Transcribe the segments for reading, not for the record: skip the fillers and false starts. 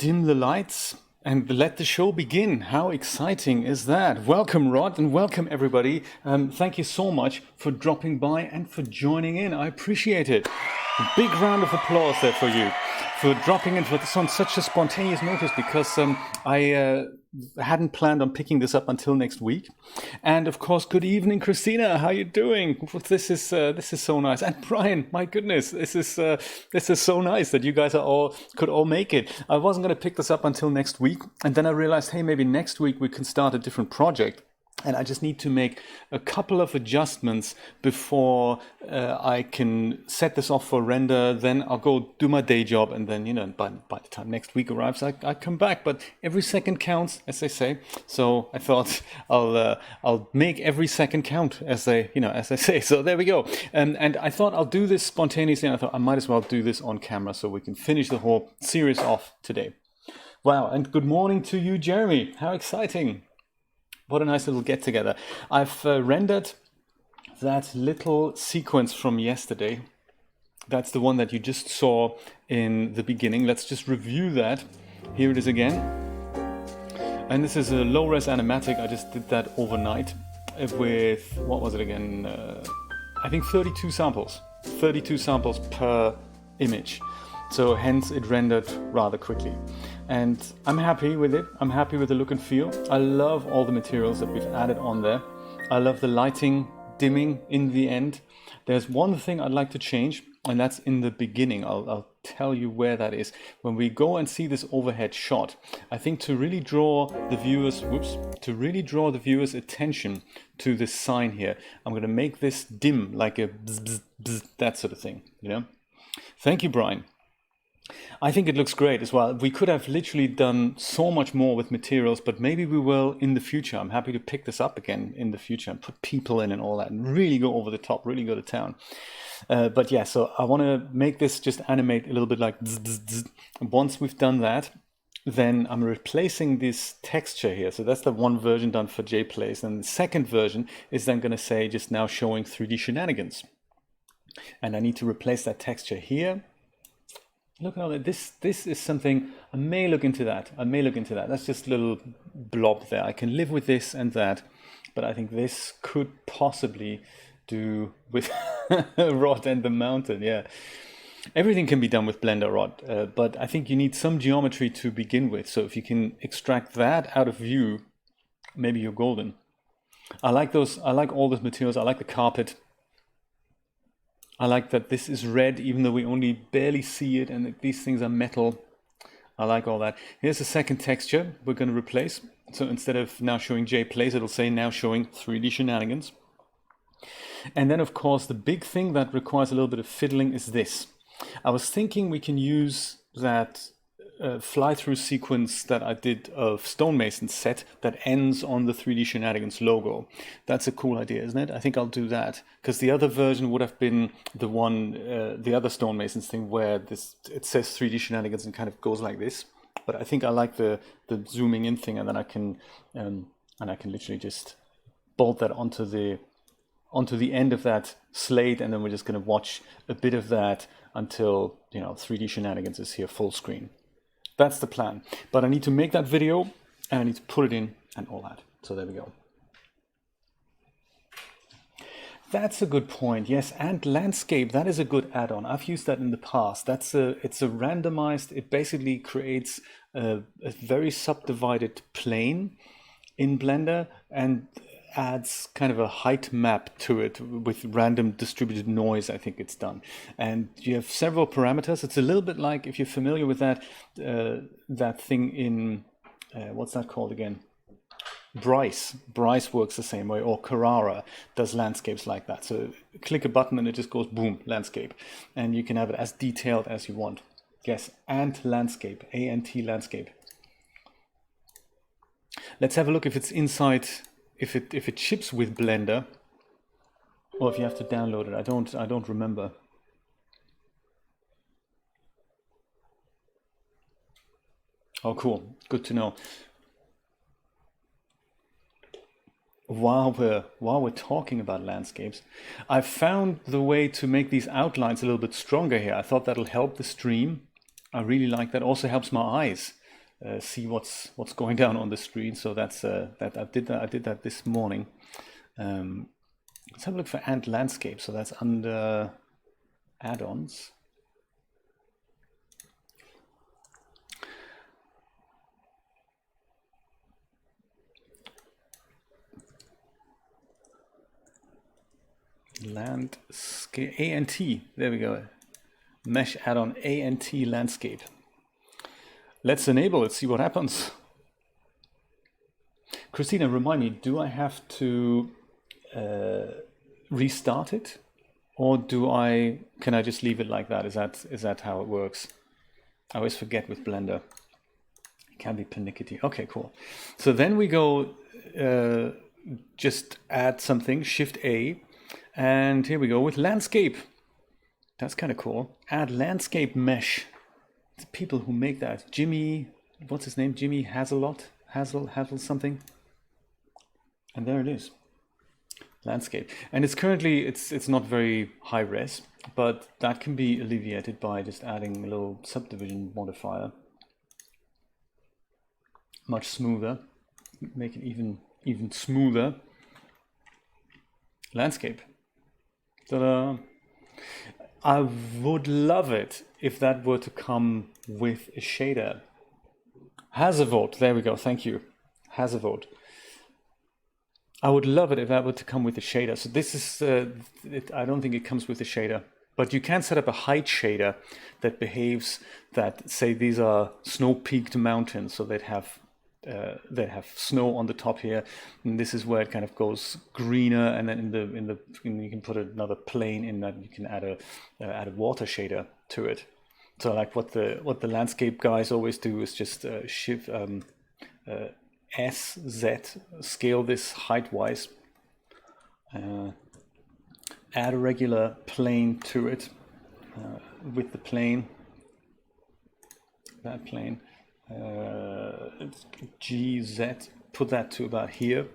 dim the lights and let the show begin. How exciting is that? Welcome, Rod, and welcome, everybody. Thank you so much for dropping by and for joining in. I appreciate it. A big round of applause there for you for dropping in on such a spontaneous notice, because I hadn't planned on picking this up until next week. And of course, good evening, Christina. How you doing? This is so nice. And Brian, my goodness, this is so nice that you guys could all make it. I wasn't going to pick this up until next week, and then I realized, hey, maybe next week we can start a different project. And I just need to make a couple of adjustments before I can set this off for render. Then I'll go do my day job, and then, by the time next week arrives, I come back. But every second counts, as they say. So I thought I'll make every second count, as they say. So there we go. And I thought I'll do this spontaneously. And I thought I might as well do this on camera so we can finish the whole series off today. Wow! And good morning to you, Jeremy. How exciting! What a nice little get together. I've rendered that little sequence from yesterday. That's the one that you just saw in the beginning. Let's just review that. Here it is again. And this is a low-res animatic. I just did that overnight with, what was it again? I think 32 samples. 32 samples per image. So hence it rendered rather quickly. And I'm happy with it. I'm happy with the look and feel. I love all the materials that we've added on there. I love the lighting, dimming in the end. There's one thing I'd like to change, and that's in the beginning. I'll tell you where that is. When we go and see this overhead shot, I think to really draw the viewers' attention to this sign here, I'm going to make this dim, like a bzz, bzz, bzz, that sort of thing, Thank you, Brian. I think it looks great as well. We could have literally done so much more with materials, but maybe we will in the future. I'm happy to pick this up again in the future and put people in and all that and really go over the top, really go to town. But yeah, so I want to make this just animate a little bit like zzz, zzz, zzz. Once we've done that, then I'm replacing this texture here. So that's the one version done for JPlays. And the second version is then going to say just now showing 3D Shenanigans. And I need to replace that texture here. Look at all that. This is something, I may look into that. That's just a little blob there. I can live with this and that, but I think this could possibly do with Rod and the mountain, yeah. Everything can be done with Blender, Rod, but I think you need some geometry to begin with. So if you can extract that out of view, maybe you're golden. I like all those materials. I like the carpet. I like that this is red, even though we only barely see it, and these things are metal. I like all that. Here's the second texture we're going to replace. So instead of now showing JPlays, it'll say now showing 3D Shenanigans. And then, of course, the big thing that requires a little bit of fiddling is this. I was thinking we can use that fly-through sequence that I did of Stonemason's set that ends on the 3D Shenanigans logo. That's a cool idea, isn't it? I think I'll do that, because the other version would have been the one, the other Stonemasons thing where it says 3D Shenanigans and kind of goes like this. But I think I like the zooming in thing, and then I can literally just bolt that onto the end of that slate, and then we're just going to watch a bit of that until 3D Shenanigans is here full screen. That's the plan. But I need to make that video, and I need to put it in and all that. So there we go. That's a good point. Yes, and landscape, that is a good add-on. I've used that in the past. It's a randomized, it basically creates a very subdivided plane in Blender and adds kind of a height map to it with random distributed noise. I think it's done, and you have several parameters. It's a little bit like, if you're familiar with that thing in what's that called again? Bryce works the same way, or Carrara does landscapes like that. So click a button and it just goes boom, landscape, and you can have it as detailed as you want. Yes, ant landscape, ANT landscape. Let's have a look if it's inside. If it ships with Blender, or if you have to download it, I don't remember. Oh, cool. Good to know. While we're talking about landscapes, I've found the way to make these outlines a little bit stronger here. I thought that'll help the stream. I really like that. Also helps my eyes. see what's going down on the screen. So that's that I did that this morning. Let's have a look for Ant Landscape. So that's under add-ons. Landscape, ANT, there we go. Mesh add-on ANT Landscape. Let's enable it, see what happens. Christina, remind me, do I have to restart it, or can I just leave it like that? Is that how it works? I always forget with Blender. It can be pernickety. Okay, cool. So then we go just add something, Shift A, and here we go with landscape. That's kind of cool. Add landscape mesh. The people who make that, Jimmy, what's his name? Jimmy Hazel something. And there it is. Landscape. And it's currently, it's not very high res, but that can be alleviated by just adding a little subdivision modifier. Much smoother. Make it even smoother. Landscape. Ta-da! I would love it if that were to come with a shader. Hazavote, there we go, thank you. Hazavote. I would love it if that were to come with a shader. So this is, I don't think it comes with a shader, but you can set up a height shader that behaves that, say these are snow-peaked mountains, so they have snow on the top here, and this is where it kind of goes greener, and then you can put another plane in that. You can add a water shader to it. So like what the landscape guys always do is just shift SZ, scale this height wise, add a regular plane to it with the plane, that plane. GZ, put that to about here,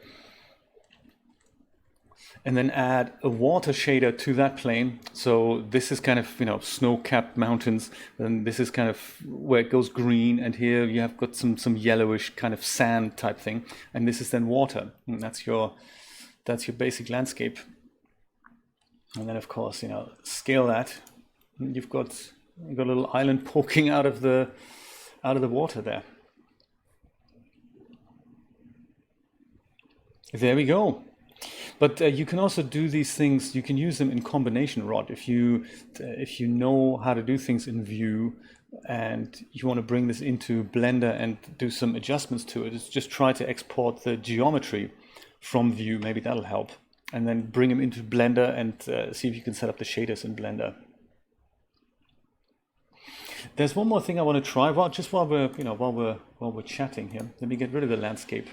and then add a water shader to that plane. So this is kind of, snow-capped mountains, and this is kind of where it goes green, and here you have got some yellowish kind of sand type thing, and this is then water, and that's your basic landscape. And then of course, scale that, and you've got a little island poking out of the water there. There we go. But you can also do these things, you can use them in combination rod. If you know how to do things in View and you want to bring this into Blender and do some adjustments to it, just try to export the geometry from View, maybe that'll help. And then bring them into Blender and see if you can set up the shaders in Blender. There's one more thing I want to try. Well, just while we're chatting here, let me get rid of the landscape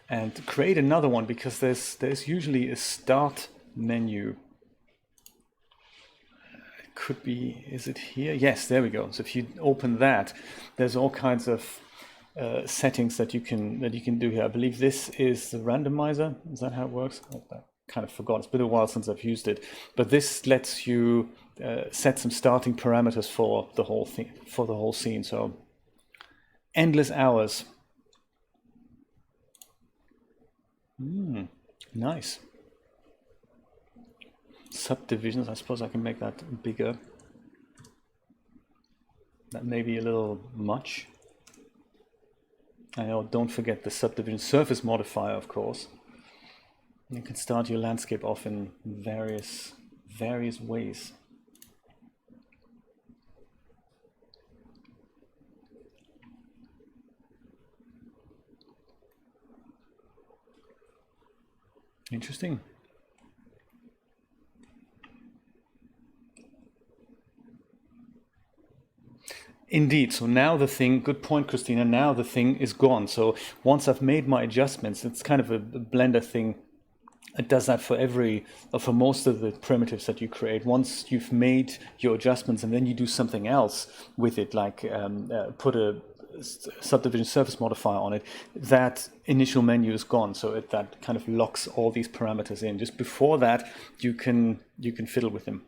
and create another one, because there's usually a start menu. It could be, is it here? Yes, there we go. So if you open that, there's all kinds of settings that you can do here. I believe this is the randomizer. Is that how it works? I kind of forgot. It's been a while since I've used it, but this lets you set some starting parameters for the whole thing, for the whole scene. So endless hours. Nice. Subdivisions. I suppose I can make that bigger. That may be a little much. I know, don't forget the subdivision surface modifier, of course. You can start your landscape off in various ways. Interesting. Indeed. So now the thing, good point, Christina, now the thing is gone. So once I've made my adjustments, it's kind of a Blender thing. It does that for most of the primitives that you create. Once you've made your adjustments and then you do something else with it, like put a subdivision surface modifier on it, that initial menu is gone. So that kind of locks all these parameters in. Just before that, you can fiddle with them.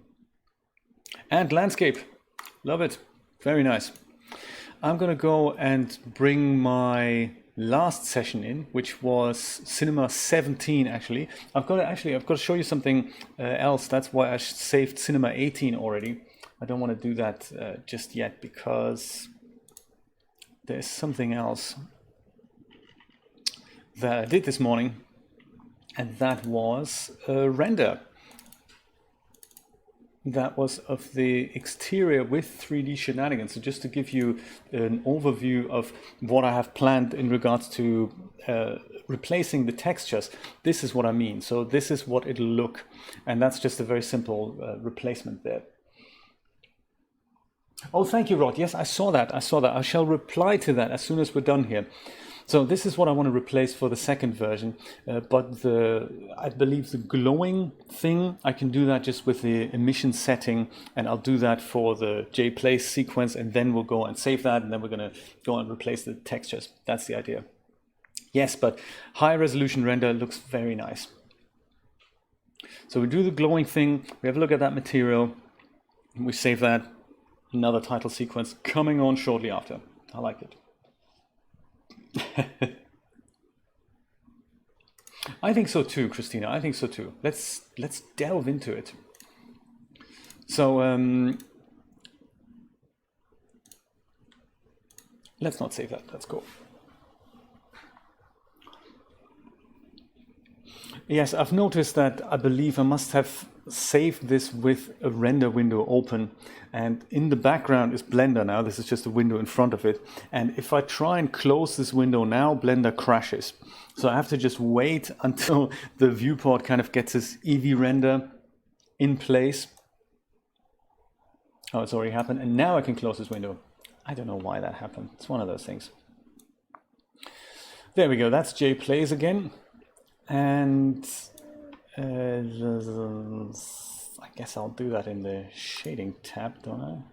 And landscape, love it, very nice. I'm gonna go and bring my last session in, which was Cinema 17. Actually, I've got to show you something else. That's why I saved Cinema 18 already. I don't want to do that just yet because there's something else that I did this morning, and that was a render. That was of the exterior with 3D Shenanigans. So just to give you an overview of what I have planned in regards to replacing the textures, this is what I mean. So this is what it'll look, and that's just a very simple replacement there. Oh, thank you, Rod. Yes, I saw that. I saw that. I shall reply to that as soon as we're done here. So this is what I want to replace for the second version, but I believe the glowing thing, I can do that just with the emission setting, and I'll do that for the JPlace sequence, and then we'll go and save that, and then we're going to go and replace the textures. That's the idea. Yes, but high resolution render looks very nice. So we do the glowing thing, we have a look at that material, and we save that. Another title sequence coming on shortly after. I like it. I think so too, Christina. I think so too. Let's delve into it. So let's not save that. Let's go. Yes, I've noticed that I believe I must have saved this with a render window open, and in the background is Blender now. This is just a window in front of it, and if I try and close this window now, Blender crashes. So I have to just wait until the viewport kind of gets this Eevee render in place. Oh, it's already happened, and now I can close this window. I don't know why that happened. It's one of those things. There we go. That's JPlace again. And I guess I'll do that in the shading tab, don't I?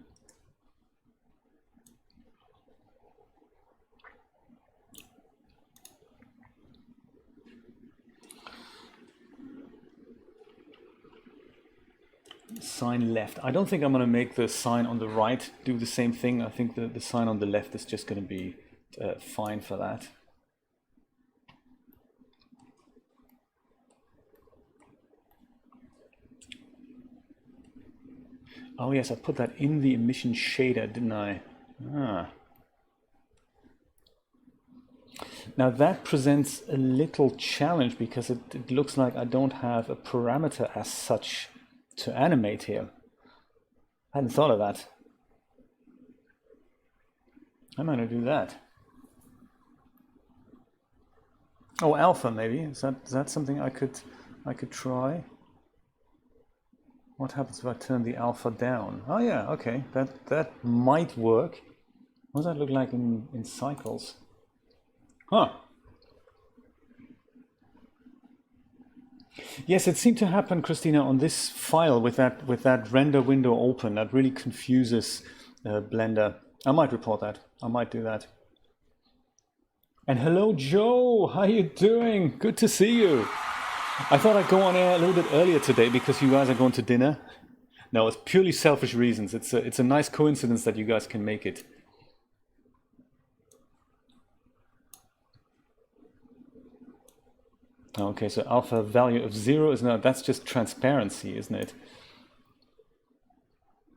Sign left. I don't think I'm going to make the sign on the right do the same thing. I think the sign on the left is just going to be fine for that. Oh yes, I put that in the emission shader, didn't I? Ah. Now that presents a little challenge because it looks like I don't have a parameter as such to animate here. I hadn't thought of that. I'm going to do that. Oh, alpha maybe. Is that something I could try? What happens if I turn the alpha down? Oh yeah, okay, that might work. What does that look like in cycles? Huh. Yes, it seemed to happen, Christina, on this file with that render window open. That really confuses Blender. I might report that. I might do that. And hello, Joe. How you doing? Good to see you. I thought I'd go on air a little bit earlier today because you guys are going to dinner. No, it's purely selfish reasons. It's a nice coincidence that you guys can make it. Okay, so alpha value of 0 is not, that's just transparency, isn't it?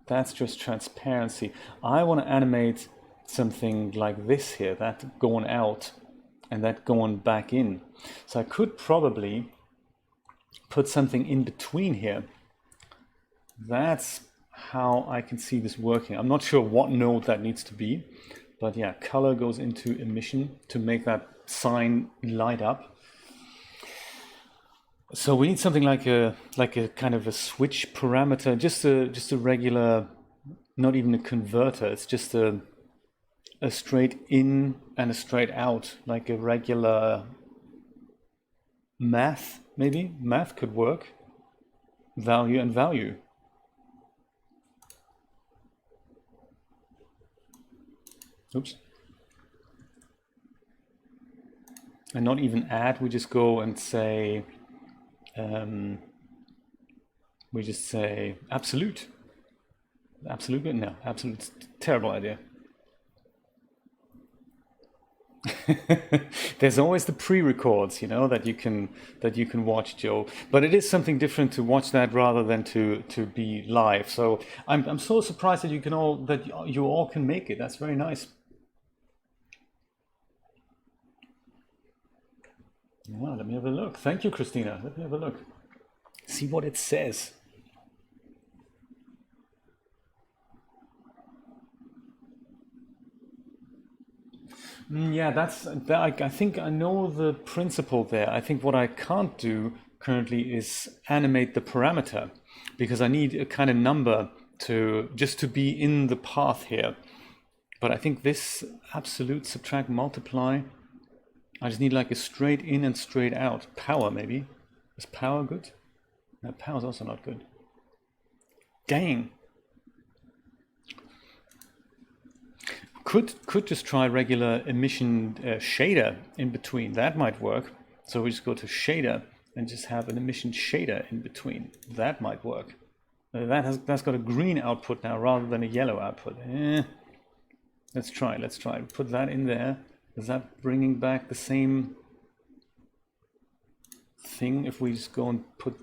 That's just transparency. I want to animate something like this here, that going out and that going back in. So I could probably put something in between here. That's how I can see this working. I'm not sure what node that needs to be, but yeah, color goes into emission to make that sign light up. So we need something like a kind of a switch parameter, just a regular, not even a converter. It's just a straight in and a straight out, like a regular math. Maybe math could work. Value and value. Oops. And not even add. We just go and say. We just say absolute. Absolute? No, absolute. Terrible idea. There's always the pre-records, you know, that you can watch, Joe. But it is something different to watch that rather than to be live. So I'm so surprised that you all can make it. That's very nice. Well, let me have a look. Thank you, Christina. Let me have a look. See what it says. Yeah, I think I know the principle there. I think what I can't do currently is animate the parameter because I need a kind of number to just to be in the path here. But I think this absolute, subtract, multiply, I just need like a straight in and straight out. Power maybe. Is power good? No, power's also not good. Dang. Could just try regular emission shader in between. That might work. So we just go to shader and just have an emission shader in between. That might work. That's got a green output now rather than a yellow output. Let's try. Put that in there. Is that bringing back the same thing if we just go and put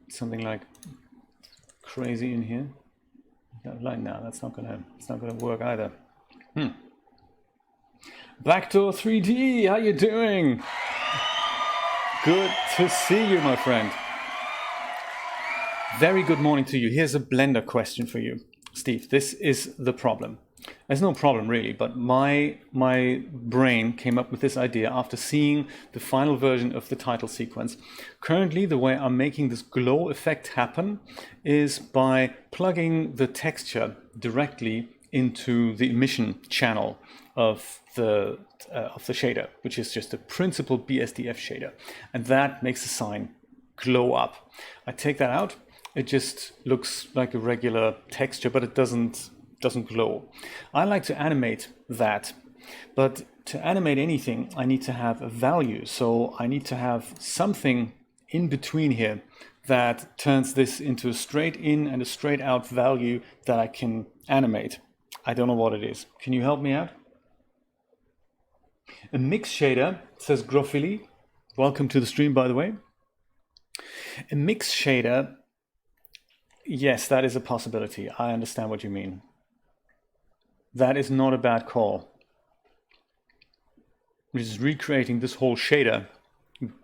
something like crazy in here? Like, no, it's not gonna work either. Backdoor 3D, how you doing? Good to see you, my friend. Very good morning to you. Here's a Blender question for you, Steve. This is the problem. There's no problem really, but my brain came up with this idea after seeing the final version of the title sequence. Currently, the way I'm making this glow effect happen is by plugging the texture directly into the emission channel of the shader, which is just a principal BSDF shader, and that makes the sign glow up. I take that out. It just looks like a regular texture, but it doesn't glow. I like to animate that, but to animate anything, I need to have a value. So I need to have something in between here that turns this into a straight in and a straight out value that I can animate. I don't know what it is. Can you help me out? A mix shader, says Grofili. Welcome to the stream, by the way. A mix shader, yes, that is a possibility. I understand what you mean. That is not a bad call. We're just recreating this whole shader,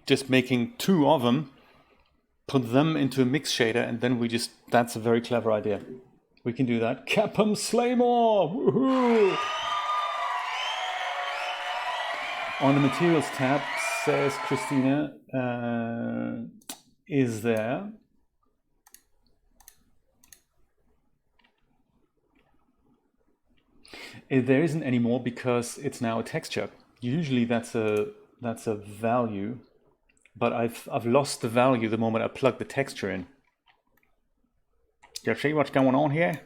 just making two of them, put them into a mix shader, and then that's a very clever idea. We can do that. Cap'em Slaymore! Woohoo! On the materials tab, says Christina, is there? There isn't anymore because it's now a texture. Usually that's a value, but I've lost the value the moment I plug the texture in. You see what's going on here?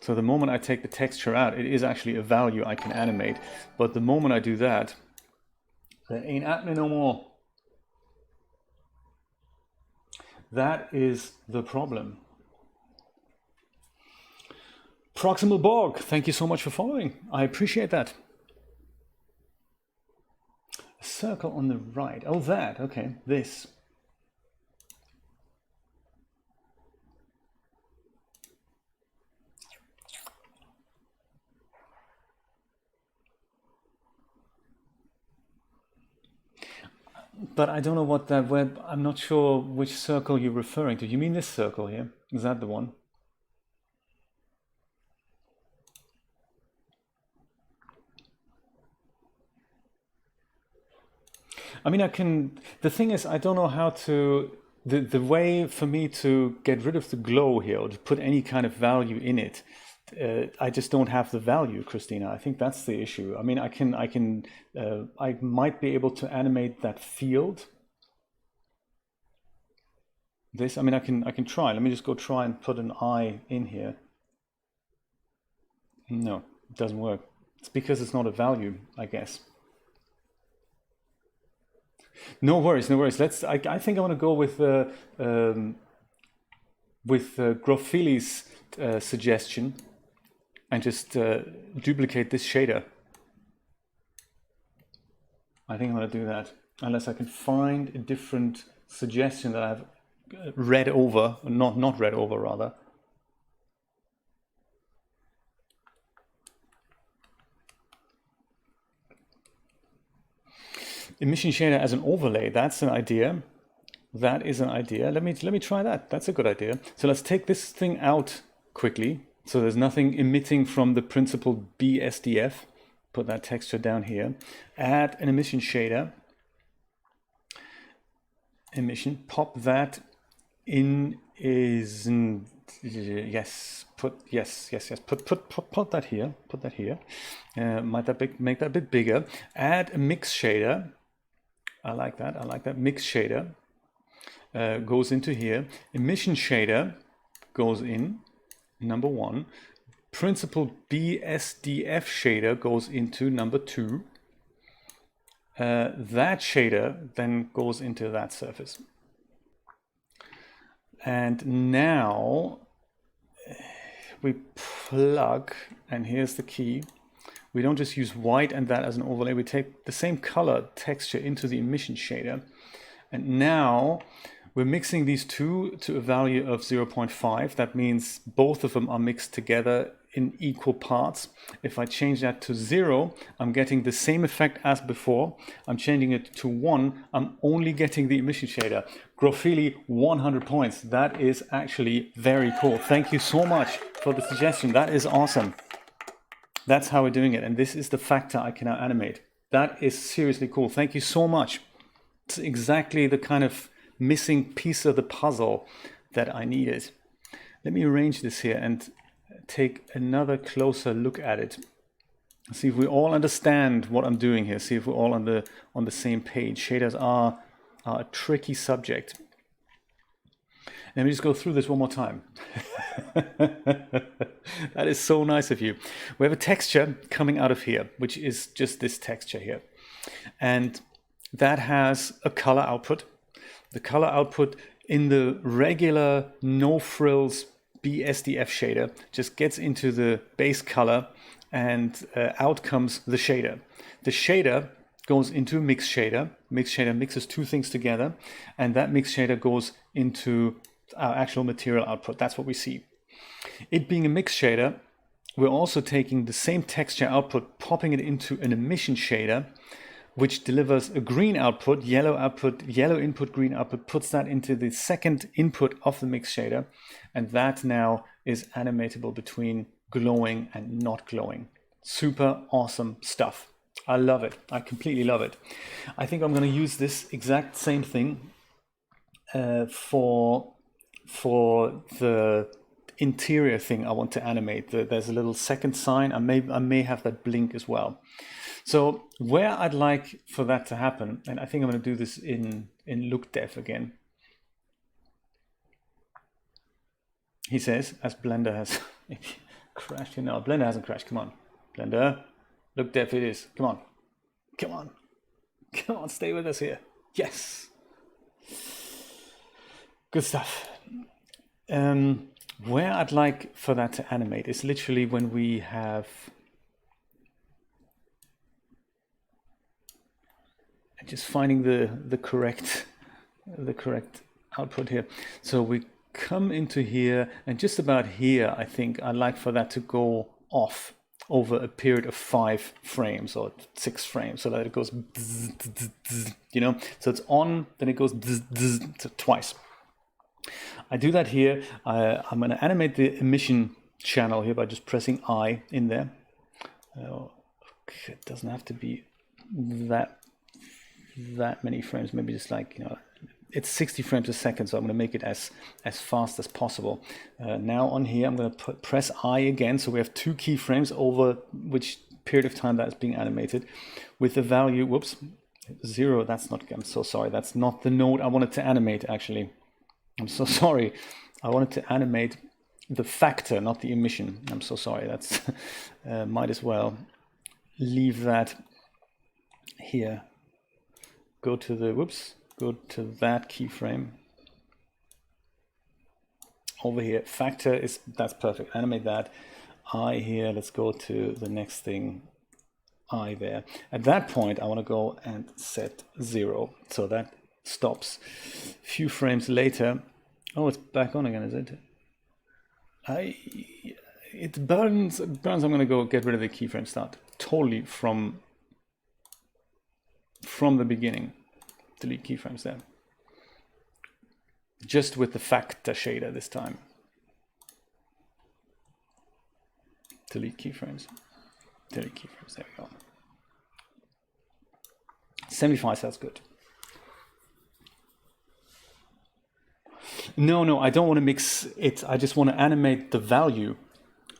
So the moment I take the texture out, it is actually a value I can animate. But the moment I do that, that ain't happening no more. That is the problem. Proximal Borg, thank you so much for following. I appreciate that. A circle on the right. Oh, that. Okay, this. But I don't know what that web. I'm not sure which circle you're referring to. You mean this circle here? Is that the one? I mean, I can. The thing is, I don't know how to. The way for me to get rid of the glow here, or to put any kind of value in it, I just don't have the value, Christina. I think that's the issue. I mean, I might be able to animate that field. This, I mean, I can try. Let me just go try and put an eye in here. No, it doesn't work. It's because it's not a value, I guess. No worries, no worries. I think I want to go with Grofili's suggestion and just duplicate this shader. I think I'm going to do that, unless I can find a different suggestion that I've read over, not read over rather. Emission shader as an overlay, that's an idea. That is an idea. Let me try that. That's a good idea. So let's take this thing out quickly. So there's nothing emitting from the principled BSDF. Put that texture down here. Add an emission shader. Emission. Pop that in is yes. Put that here. Put that here. Make that a bit bigger. Add a mix shader. I like that. I like that. Mix shader goes into here. Emission shader goes in, number 1. Principled BSDF shader goes into number 2. That shader then goes into that surface. And now we plug, and here's the key. We don't just use white and that as an overlay. We take the same color texture into the emission shader. And now we're mixing these two to a value of 0.5. That means both of them are mixed together in equal parts. If I change that to 0, I'm getting the same effect as before. I'm changing it to 1. I'm only getting the emission shader. Graphili, 100 points. That is actually very cool. Thank you so much for the suggestion. That is awesome. That's how we're doing it. And this is the factor I can now animate. That is seriously cool. Thank you so much. It's exactly the kind of missing piece of the puzzle that I needed. Let me arrange this here and take another closer look at it. See if we all understand what I'm doing here. See if we're all on the same page. Shaders are a tricky subject. Let me just go through this one more time. That is so nice of you. We have a texture coming out of here, which is just this texture here. And that has a color output. The color output in the regular no frills BSDF shader just gets into the base color, and out comes the shader. The shader goes into a mix shader. Mix shader mixes two things together, and that mix shader goes into our actual material output. That's what we see. It being a mix shader, we're also taking the same texture output, popping it into an emission shader, which delivers a green output, yellow input, green output, puts that into the second input of the mix shader, and that now is animatable between glowing and not glowing. Super awesome stuff. I love it. I completely love it. I think I'm going to use this exact same thing for the interior thing I want to animate. There's a little second sign. I may have that blink as well. So where I'd like for that to happen, and I think I'm going to do this in look dev again. He says, as Blender has crashed. No, Blender hasn't crashed. Come on, Blender. Look dev it is. Come on. Come on. Come on, stay with us here. Yes. Good stuff. Where I'd like for that to animate is literally when we have just finding the correct output here. So we come into here, and just about here, I think I'd like for that to go off over a period of 5 frames or 6 frames, so that it goes, you know, so it's on, then it goes twice. I do that here. I'm going to animate the emission channel here by just pressing I in there. It doesn't have to be that many frames, maybe just like, you know, it's 60 frames a second, so I'm going to make it as fast as possible. Now on here, I'm going to press I again, so we have 2 keyframes over which period of time that is being animated with the value, whoops, 0. That's not, I'm so sorry, that's not the node I wanted to animate, actually. I'm so sorry. I wanted to animate the factor, not the emission. I'm so sorry. That's might as well leave that here. Go to the, whoops, go to that keyframe. Over here, factor is, that's perfect. Animate that. I here, let's go to the next thing. I there. At that point, I want to go and set 0. So that stops. A few frames later, oh, it's back on again, is it? It burns. I'm going to go get rid of the keyframe start totally from the beginning. Delete keyframes there. Just with the factor shader this time. Delete keyframes. Delete keyframes. There we go. 75 sounds good. No, I don't want to mix it. I just want to animate the value.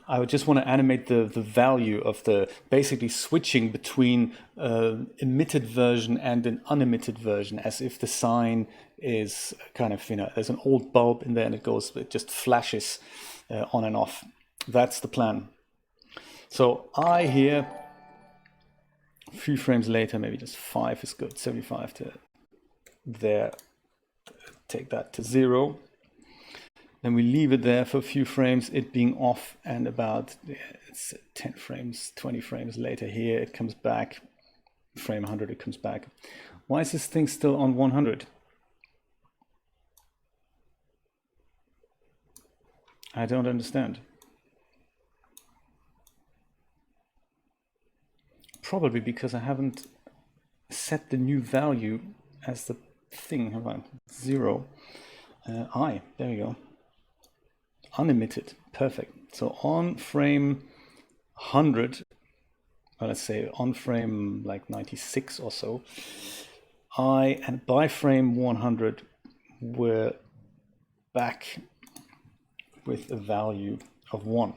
I would just want to animate the value of the basically switching between emitted version and an unemitted version, as if the sign is kind of, there's an old bulb in there and it just flashes on and off. That's the plan. So I here, a few frames later, maybe just 5 is good, 75 to there, take that to 0. Then we leave it there for a few frames, it being off, and about it's 10 frames, 20 frames later here, it comes back. Frame 100, it comes back. Why is this thing still on 100? I don't understand. Probably because I haven't set the new value as the thing, have I? 0. There we go. Unemitted, perfect. So on frame 100, well, let's say on frame like 96 or so, and by frame 100, we're back with a value of 1.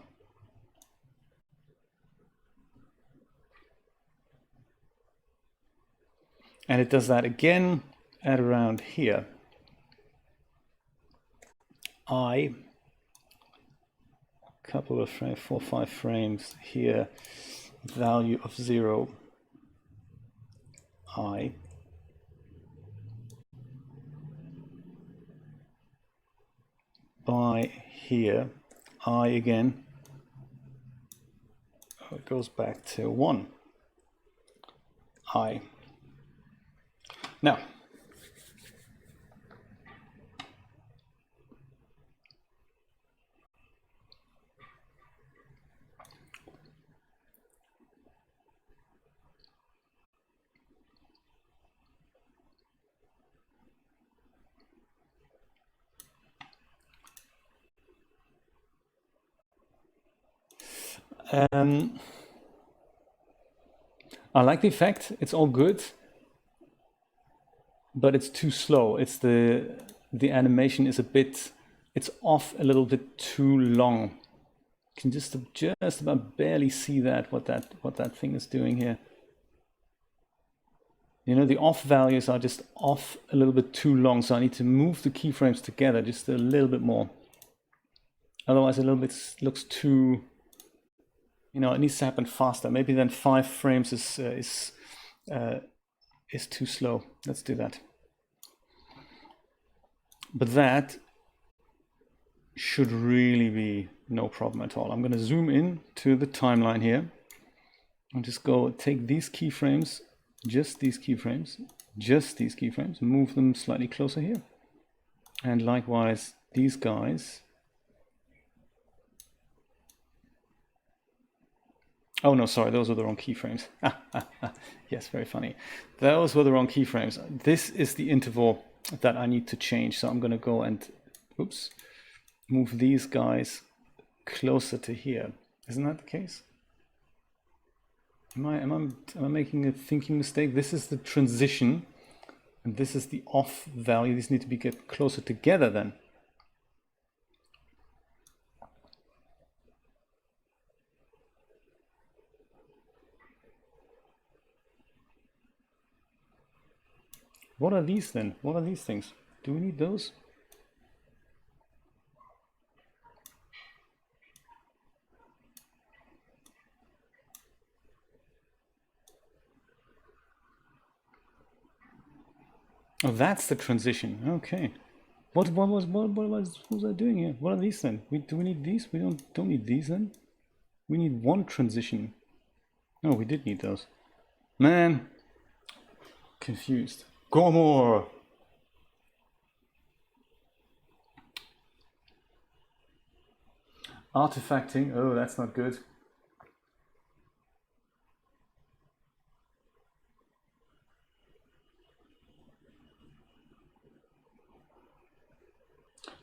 And it does that again at around here. Couple of frames, 4 or 5 frames here, value of 0, by here, again, it goes back to 1, Now, I like the effect, it's all good, but it's too slow. It's the animation is it's off a little bit too long. You can just about barely see what that thing is doing here. The off values are just off a little bit too long, so I need to move the keyframes together just a little bit more. Otherwise, a little bit looks too. It needs to happen faster. Maybe then 5 frames is too slow. Let's do that. But that should really be no problem at all. I'm going to zoom in to the timeline here and just go take these keyframes, just these keyframes, move them slightly closer here. And likewise, these guys. Oh no, sorry, those were the wrong keyframes. Yes, very funny. Those were the wrong keyframes. This is the interval that I need to change. So I'm going to go and, move these guys closer to here. Isn't that the case? Am I making a thinking mistake? This is the transition, and this is the off value. These need to get closer together then. What are these then? What are these things? Do we need those? Oh, that's the transition. Okay. What was I doing here? What are these then? Do we need these? We don't need these then. We need one transition. No, we did need those. Man, confused. Gormor. Artifacting. Oh, that's not good.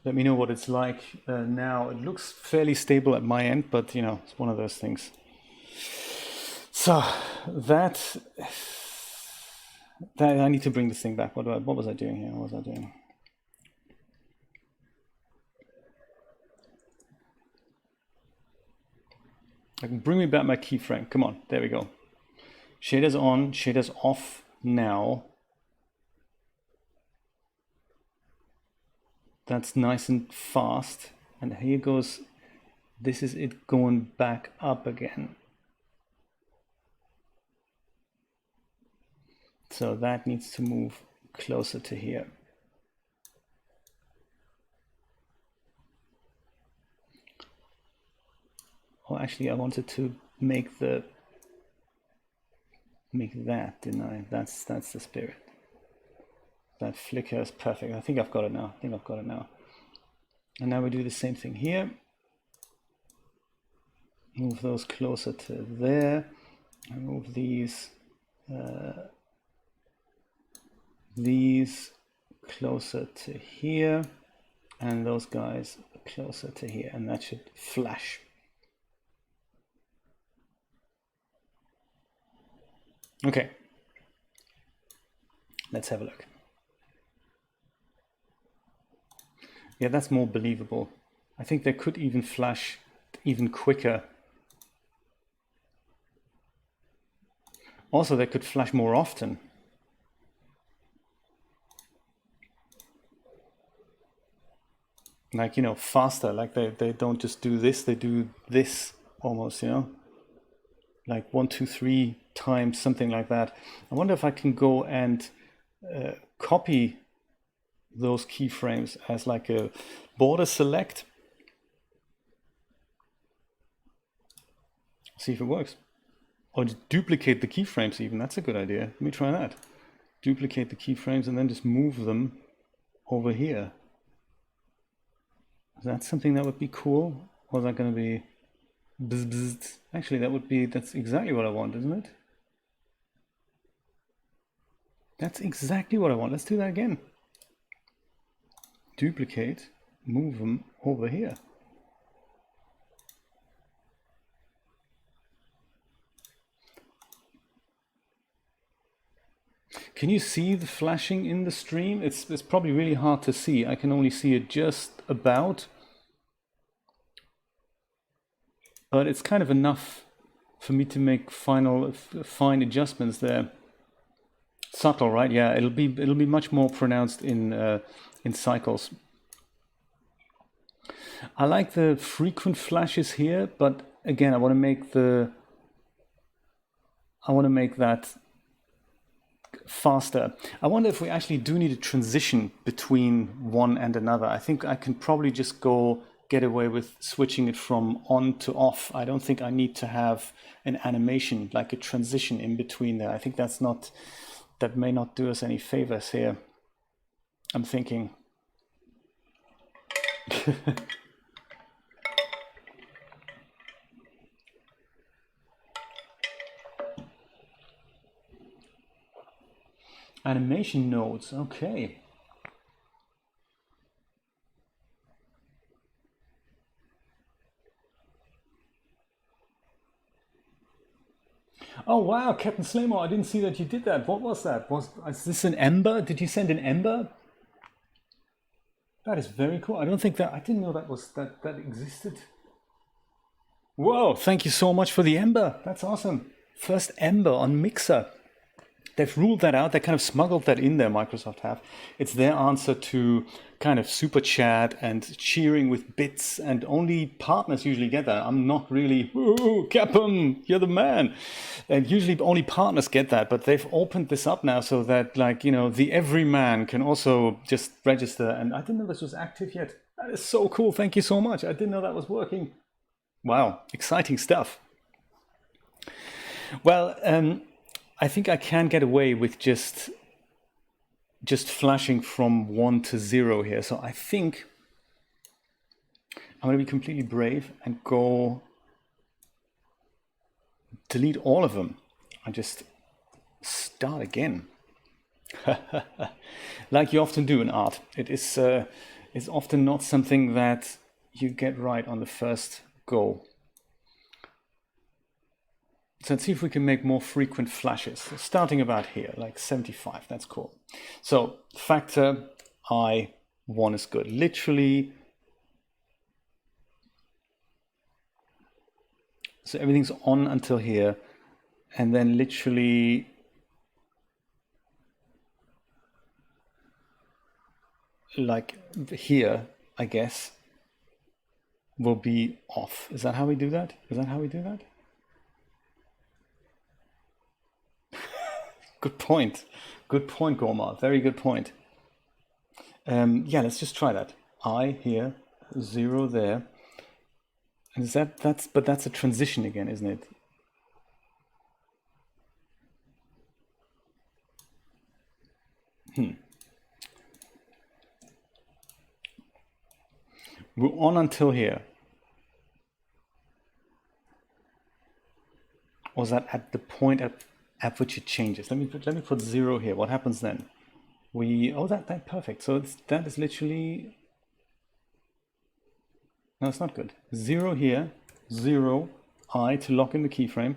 Let me know what it's like now. It looks fairly stable at my end, but you know, it's one of those things. So that I need to bring this thing back. What was I doing here? What was I doing? I can bring me back my keyframe. Come on, there we go. Shaders on, shaders off now. That's nice and fast. And here goes, this is it going back up again. So that needs to move closer to here. Oh, actually, I wanted to make that, didn't I? That's the spirit. That flicker is perfect. I think I've got it now. And now we do the same thing here. Move those closer to there. And move these closer to here. And those guys closer to here. And that should flash. Okay. Let's have a look. Yeah, that's more believable. I think they could even flash even quicker. Also, they could flash more often. Like, you know, faster. Like they don't just do this, they do this almost, you know. Like 1, 2, 3 times, something like that. I wonder if I can go and copy those keyframes as like a border select. See if it works. Or just duplicate the keyframes even. That's a good idea. Let me try that. Duplicate the keyframes and then just move them over here. Is that something that would be cool? Or is that going to be bzz, bzz? Actually, that's exactly what I want, isn't it? That's exactly what I want. Let's do that again. Duplicate, move them over here. Can you see the flashing in the stream? It's probably really hard to see. I can only see it just about. But it's kind of enough for me to make fine adjustments there. Subtle, right? Yeah, it'll be much more pronounced in cycles. I like the frequent flashes here, but again, I want to make that faster. I wonder if we actually do need a transition between one and another. I think I can probably just get away with switching it from on to off. I don't think I need to have an animation, like a transition in between there. I think that may not do us any favors here. I'm thinking. Animation nodes, okay. Oh wow, Captain Slaymore, I didn't see that you did that. What was that? Is this an ember? Did you send an ember? That is very cool. I didn't know that existed. Whoa, thank you so much for the ember. That's awesome. First ember on Mixer. They've ruled that out. They kind of smuggled that in there, Microsoft have. It's their answer to kind of super chat and cheering with bits, and only partners usually get that. I'm not really, ooh, Captain, you're the man. And usually only partners get that, but they've opened this up now so that, like, you know, the everyman can also just register. And I didn't know this was active yet. That is so cool. Thank you so much. I didn't know that was working. Wow, exciting stuff. Well, I think I can get away with just flashing from 1 to 0 here. So I think I'm going to be completely brave and go delete all of them and just start again. Like you often do in art. It's often not something that you get right on the first go. So let's see if we can make more frequent flashes. So starting about here, like 75, that's cool. So factor I1 is good. Literally, so everything's on until here, and then literally like here, I guess, will be off. Is that how we do that? Is that how we do that? Good point. Good point, Gorma. Very good point. Yeah, let's just try that. I here, 0 there. And is but that's a transition again, isn't it? We're on until here. Or is that at the point at which it changes? Let me put 0 here. What happens then? That perfect. So that is literally, no, it's not good. 0 here, 0 I to lock in the keyframe.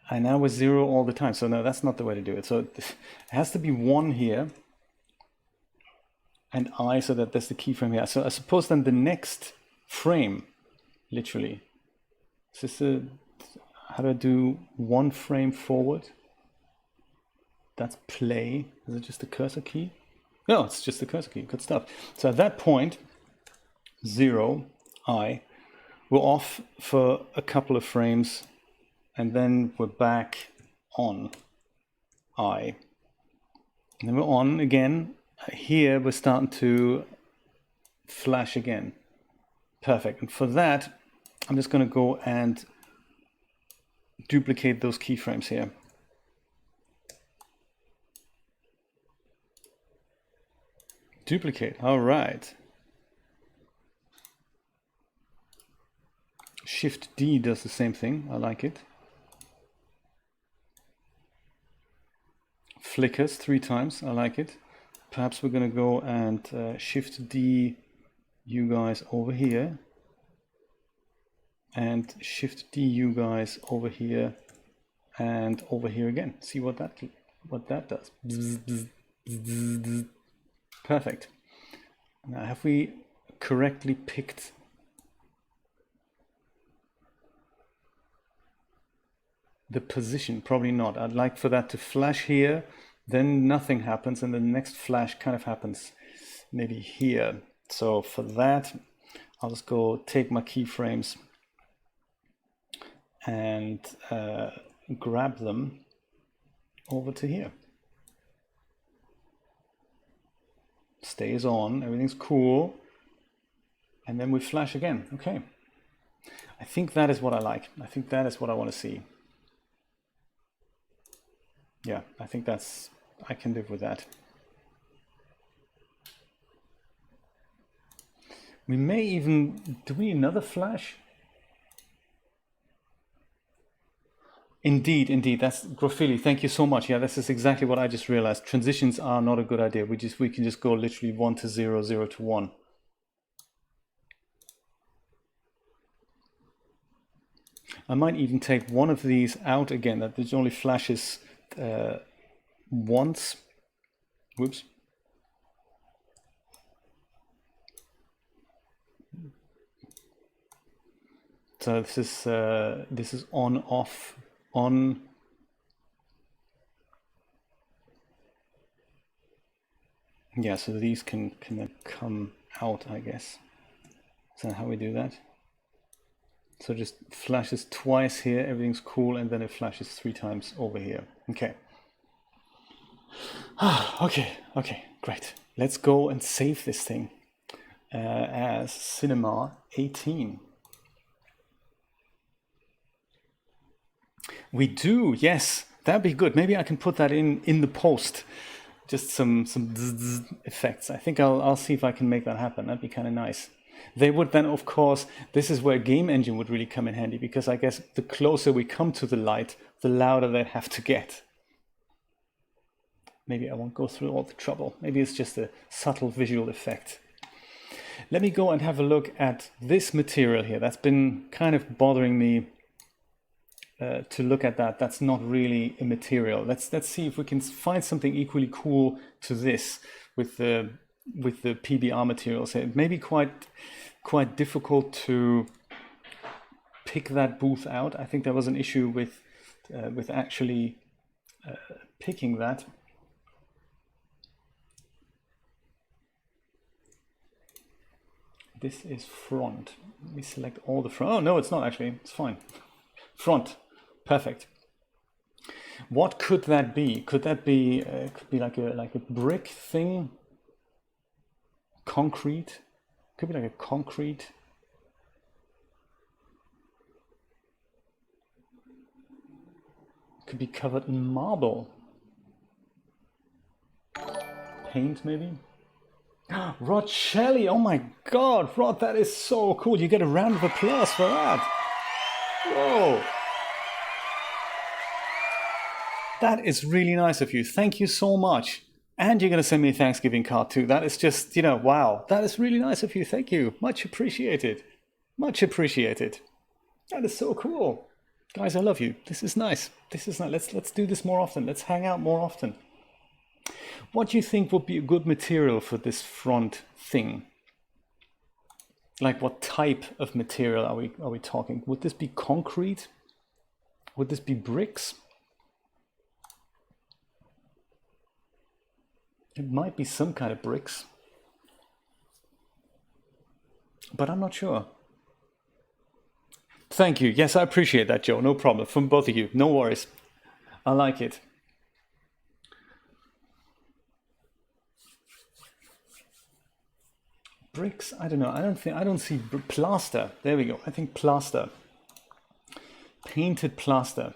And now we're 0 all the time. So no, that's not the way to do it. So it has to be 1 here and I, so that there's the keyframe here. So I suppose then the next frame, literally, is this how do I do 1 frame forward? That's play. Is it just the cursor key? No, it's just the cursor key. Good stuff. So at that point, 0, I, we're off for a couple of frames, and then we're back on I. And then we're on again. Here we're starting to flash again. Perfect. And for that, I'm just going to go and duplicate those keyframes here. Duplicate. All right. Shift D does the same thing. I like it. Flickers 3 times. I like it. Perhaps we're going to go and Shift D you guys over here. And Shift D you guys over here and over here again. See what that does. Bzz, bzz, bzz, bzz. Perfect. Now, have we correctly picked the position? Probably not. I'd like for that to flash here, then nothing happens, and the next flash kind of happens maybe here. So for that, I'll just go take my keyframes and grab them over to here. Stays on, everything's cool, and then we flash again. Okay, I think that is what I like. I think that is what I want to see. Yeah, I think I can live with that. We may even, do we need another flash? Indeed, that's Graphili. Thank you so much. Yeah, this is exactly what I just realized. Transitions are not a good idea. We can just go literally 1 to 0, 0 to 1. I might even take one of these out again, that it only flashes once. Whoops. So this is on, off, on. Yeah, so these can come out, I guess. Is that how we do that? So just flashes twice here, everything's cool, and then it flashes 3 times over here. Okay. Okay, great. Let's go and save this thing as Cinema 18. We do, yes. That'd be good. Maybe I can put that in the post. Just some zzz effects. I think I'll see if I can make that happen. That'd be kind of nice. They would then, of course, this is where game engine would really come in handy, because I guess the closer we come to the light, the louder they have to get. Maybe I won't go through all the trouble. Maybe it's just a subtle visual effect. Let me go and have a look at this material here. That's been kind of bothering me to look at that. That's not really a material. Let's see if we can find something equally cool to this with the PBR materials. It may be quite difficult to pick that booth out. I think there was an issue with actually picking that. This is front. Let me select all the front. Oh no, it's not actually. It's fine. Front. Perfect. What could that be? Could that be? Could be like a brick thing. Concrete. Could be like a concrete. Could be covered in marble. Paint maybe. Rod Shelley, oh my God, Rod, that is so cool. You get a round of applause for that. Whoa. That is really nice of you. Thank you so much. And you're going to send me a Thanksgiving card too. That is just, wow. That is really nice of you. Thank you. Much appreciated. Much appreciated. That is so cool. Guys, I love you. This is nice. This is nice. Let's do this more often. Let's hang out more often. What do you think would be a good material for this front thing? Like what type of material are we talking? Would this be concrete? Would this be bricks? It might be some kind of bricks, but I'm not sure. Thank you. Yes, I appreciate that, Joe. No problem. From both of you. No worries. I like it. Bricks, I don't know. I don't see plaster. There we go. I think plaster. Painted plaster.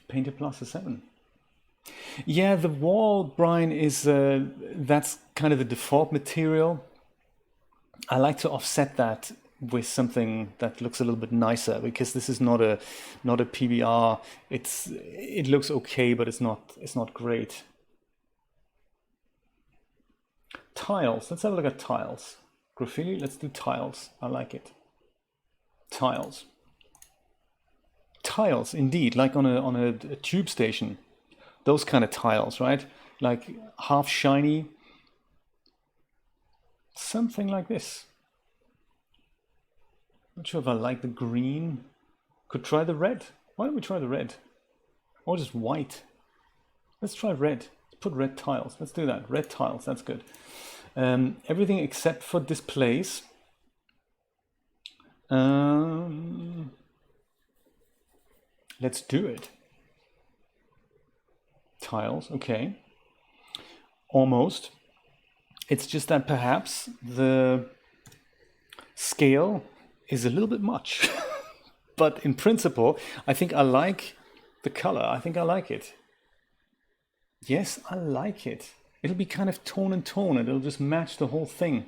Painted plaster 7. Yeah, the wall, Brian, is that's kind of the default material. I like to offset that with something that looks a little bit nicer, because this is not a PBR. It looks okay, but it's not great. Tiles. Let's have a look at tiles. Graffiti. Let's do tiles. I like it. Tiles. Tiles, indeed, like on a tube station. Those kind of tiles, right? Like half shiny. Something like this. Not sure if I like the green. Could try the red. Why don't we try the red? Or just white. Let's try red. Put red tiles. Let's do that. Red tiles. That's good. Everything except for displays. Let's do it. Tiles. Okay. Almost. It's just that perhaps the scale is a little bit much. But in principle, I think I like the color. I think I like it. Yes, I like it. It'll be kind of tone and tone, and it'll just match the whole thing.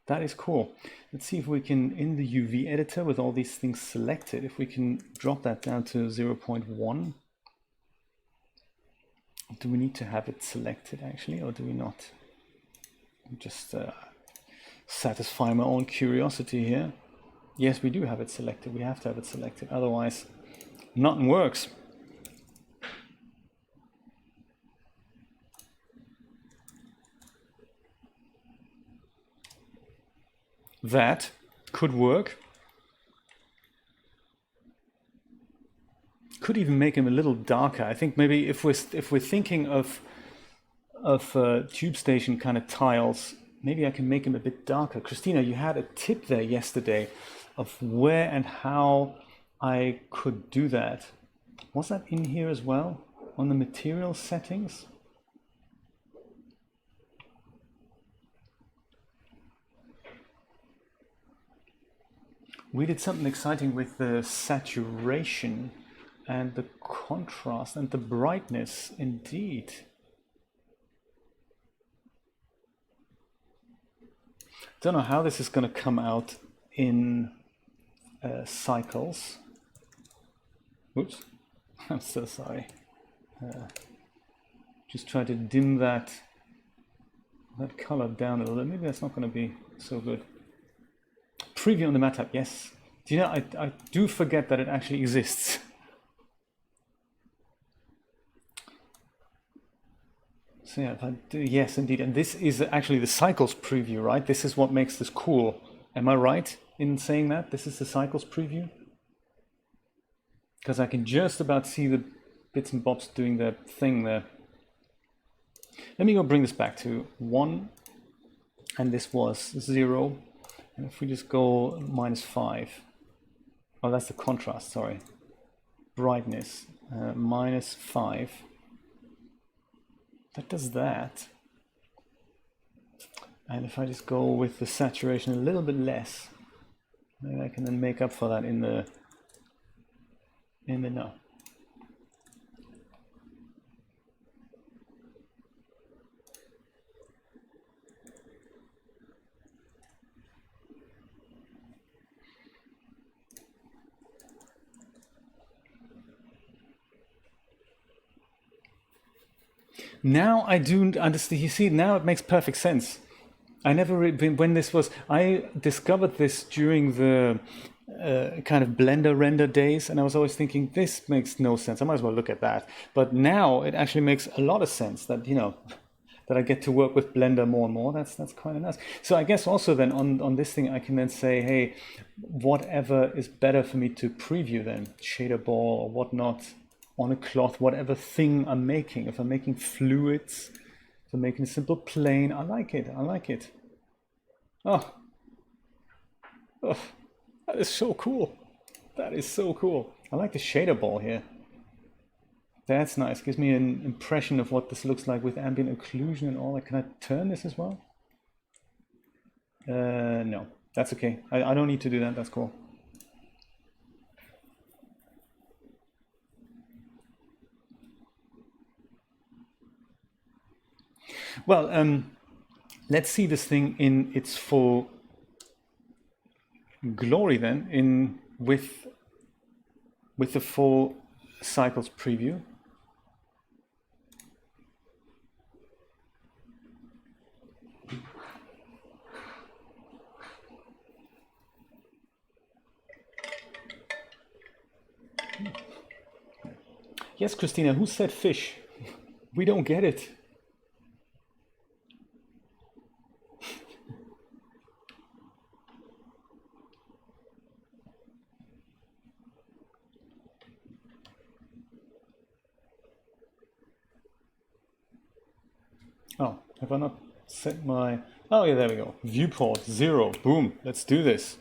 That is cool. Let's see if we can, in the UV editor with all these things selected, if we can drop that down to 0.1. Do we need to have it selected actually, or do we not? Just satisfy my own curiosity here. Yes, we do have it selected. We have to have it selected. Otherwise, nothing works. That could work. Could even make him a little darker. I think maybe if we're thinking of tube station kind of tiles, maybe I can make him a bit darker. Christina, you had a tip there yesterday of where and how I could do that. Was that in here as well on the material settings? We did something exciting with the saturation and the contrast and the brightness, indeed. Don't know how this is going to come out in cycles. Oops, I'm so sorry. Just try to dim that color down a little bit. Maybe that's not going to be so good. Preview on the Math tab, yes. Do you know, I do forget that it actually exists. So yeah, if I do, yes, indeed. And this is actually the cycles preview, right? This is what makes this cool. Am I right in saying that? This is the cycles preview? Because I can just about see the bits and bobs doing their thing there. Let me go bring this back to 1, and this was 0. And if we just go -5, oh, that's the contrast, sorry. Brightness, -5. That does that. And if I just go with the saturation a little bit less, maybe I can then make up for that in the no. Now I do understand. You see, now it makes perfect sense. I never when this was. I discovered this during the kind of Blender render days, and I was always thinking this makes no sense. I might as well look at that. But now it actually makes a lot of sense that that I get to work with Blender more and more. That's kind of nice. So I guess also then on this thing I can then say, hey, whatever is better for me to preview then, shader ball or whatnot. On a cloth, whatever thing I'm making. If I'm making fluids, if I'm making a simple plane, I like it. I like it. Oh, that is so cool. That is so cool. I like the shader ball here. That's nice. Gives me an impression of what this looks like with ambient occlusion and all that. Can I turn this as well? No, that's okay. I don't need to do that. That's cool. Well, let's see this thing in its full glory then, with the full cycles preview. Yes, Christina, who said fish? We don't get it. Oh, have I not set my... Oh yeah, there we go. Viewport 0. Boom. Let's do this.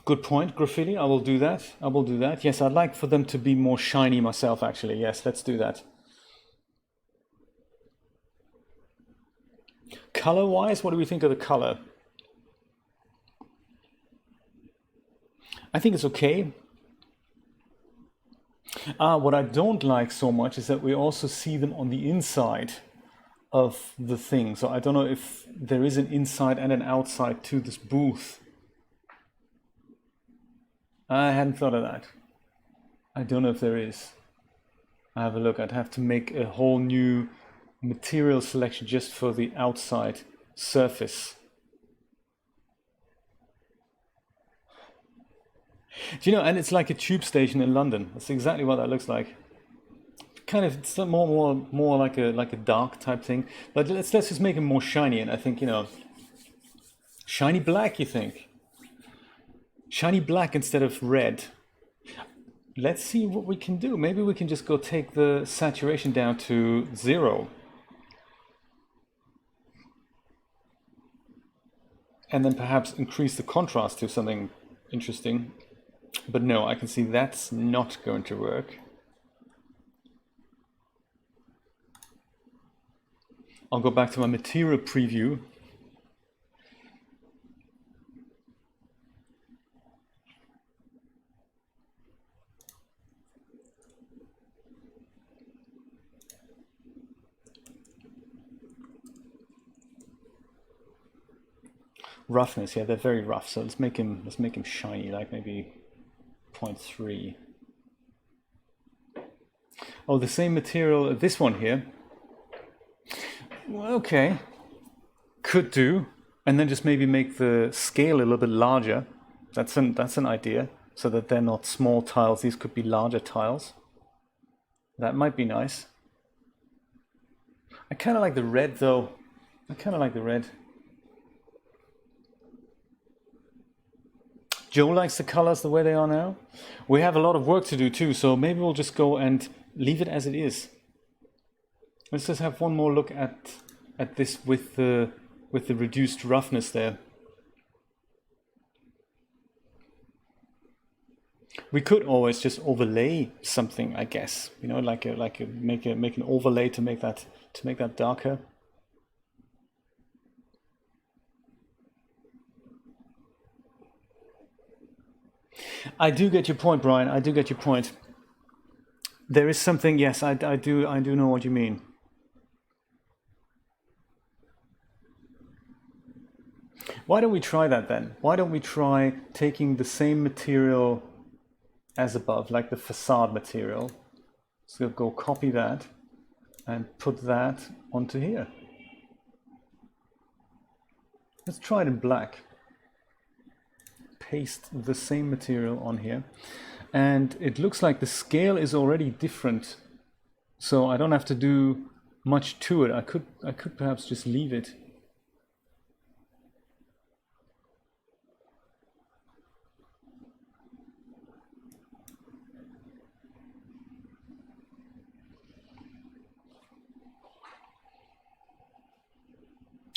Good point, Graffiti. I will do that. I will do that. Yes, I'd like for them to be more shiny myself, actually. Yes, let's do that. Color-wise, what do we think of the color? I think it's okay. What I don't like so much is that we also see them on the inside of the thing. So I don't know if there is an inside and an outside to this booth. I hadn't thought of that. I don't know if there is. I have a look. I'd have to make a whole new material selection just for the outside surface. Do you know, and it's like a tube station in London. That's exactly what that looks like. Kind of, it's more like a dark type thing. But let's just make it more shiny. And I think, shiny black, you think? Shiny black instead of red. Let's see what we can do. Maybe we can just go take the saturation down to 0. And then perhaps increase the contrast to something interesting. But no, I can see that's not going to work. I'll go back to my material preview. Roughness, yeah, they're very rough. So let's make him shiny, like maybe 0.3. Oh, the same material. This one here. Well, okay, could do, and then just maybe make the scale a little bit larger. That's an idea, so that they're not small tiles. These could be larger tiles. That might be nice. I kind of like the red though. I kind of like the red. Joe likes the colors the way they are now. We have a lot of work to do too, so maybe we'll just go and leave it as it is. Let's just have one more look at this with the reduced roughness there. We could always just overlay something, I guess. You know, make an overlay to make that darker. I do get your point, Brian. I do get your point. There is something. Yes, I do know what you mean. Why don't we try that then? Why don't we try taking the same material as above, like the facade material? So go copy that and put that onto here. Let's try it in black. Paste the same material on here, and it looks like the scale is already different, so I don't have to do much to it. I could perhaps just leave it.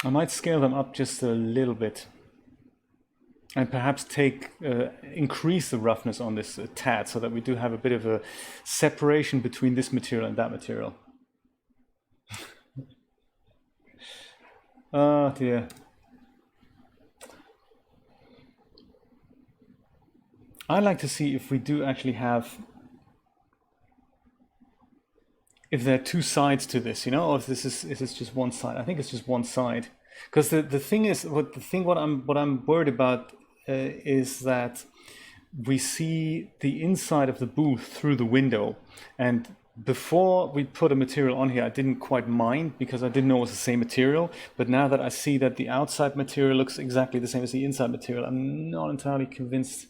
I might scale them up just a little bit. And perhaps increase the roughness on this a tad, so that we do have a bit of a separation between this material and that material. Oh dear. I'd like to see if we do actually have, if there are two sides to this, you know, or if this is just one side. I think it's just one side, because the thing is, what I'm worried about is that we see the inside of the booth through the window, and before we put a material on here, I didn't quite mind because I didn't know it was the same material. But now that I see that the outside material looks exactly the same as the inside material, I'm not entirely convinced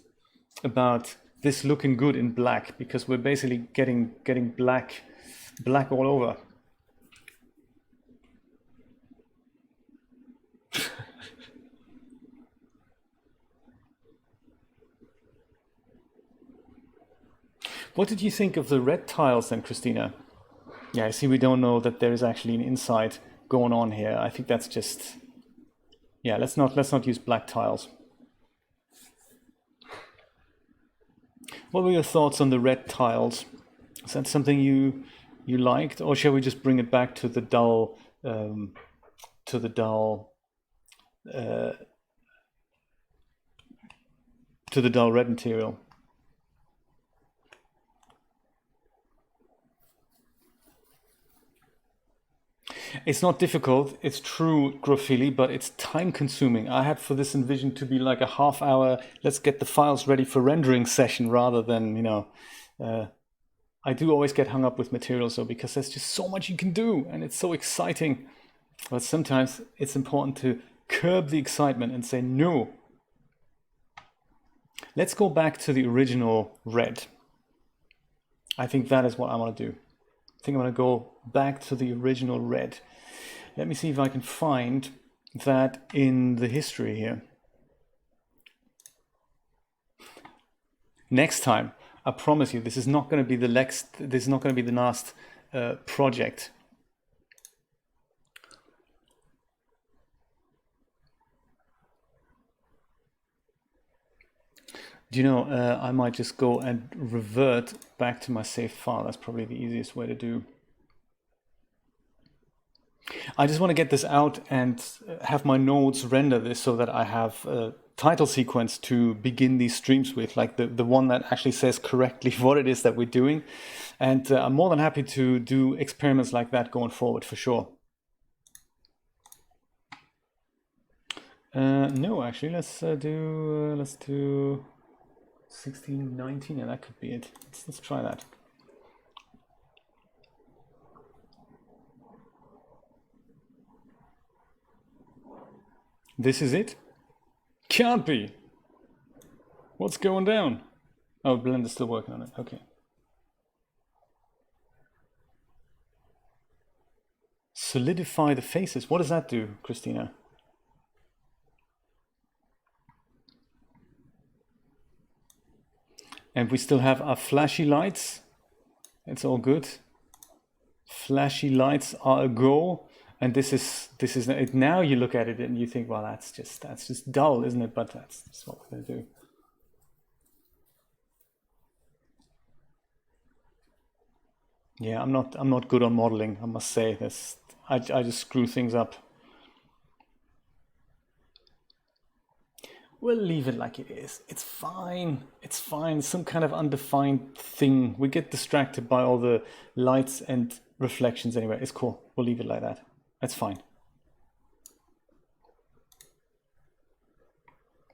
about this looking good in black, because we're basically getting black all over. What did you think of the red tiles then, Christina? Yeah, I see we don't know that there is actually an inside going on here. I think that's just, yeah, let's not use black tiles. What were your thoughts on the red tiles? Is that something you liked, or shall we just bring it back to the dull red material? It's not difficult. It's true, Graphili, but it's time consuming. I had for this envisioned to be like a half-hour, let's get the files ready for rendering session, rather than, you know, I do always get hung up with materials though, because there's just so much you can do and it's so exciting. But sometimes it's important to curb the excitement and say no. Let's go back to the original red. I think that is what I want to do. I think I'm going to go back to the original red. Let me see if I can find that in the history here. Next time, I promise you, this is not going to be the next. This is not going to be the last project. Do you know, I might just go and revert back to my saved file. That's probably the easiest way to do. I just want to get this out and have my nodes render this so that I have a title sequence to begin these streams with, like the one that actually says correctly what it is that we're doing. And I'm more than happy to do experiments like that going forward for sure. No, actually, let's do 16, 19, and that could be it. Let's try that. This is it? Can't be. What's going down? Oh, Blender's still working on it. Okay. Solidify the faces. What does that do, Christina? And we still have our flashy lights. It's all good. Flashy lights are a go. And this is it. Now you look at it and you think, well, that's just dull, isn't it? But that's what we're gonna do. Yeah, I'm not good on modeling, I must say. This I just screw things up. We'll leave it like it is. It's fine. It's fine. Some kind of undefined thing. We get distracted by all the lights and reflections anyway. It's cool. We'll leave it like that. That's fine.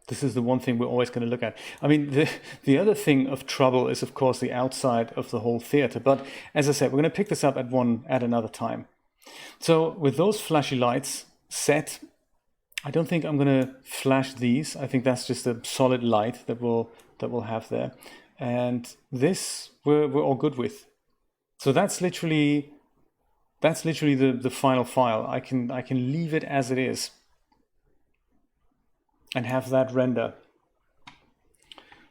This is the one thing we're always going to look at. I mean, the other thing of trouble is, of course, the outside of the whole theater. But as I said, we're going to pick this up at another time. So with those flashy lights set, I don't think I'm going to flash these. I think that's just a solid light that we'll have there. And this we're all good with. So that's literally the final file. I can leave it as it is and have that render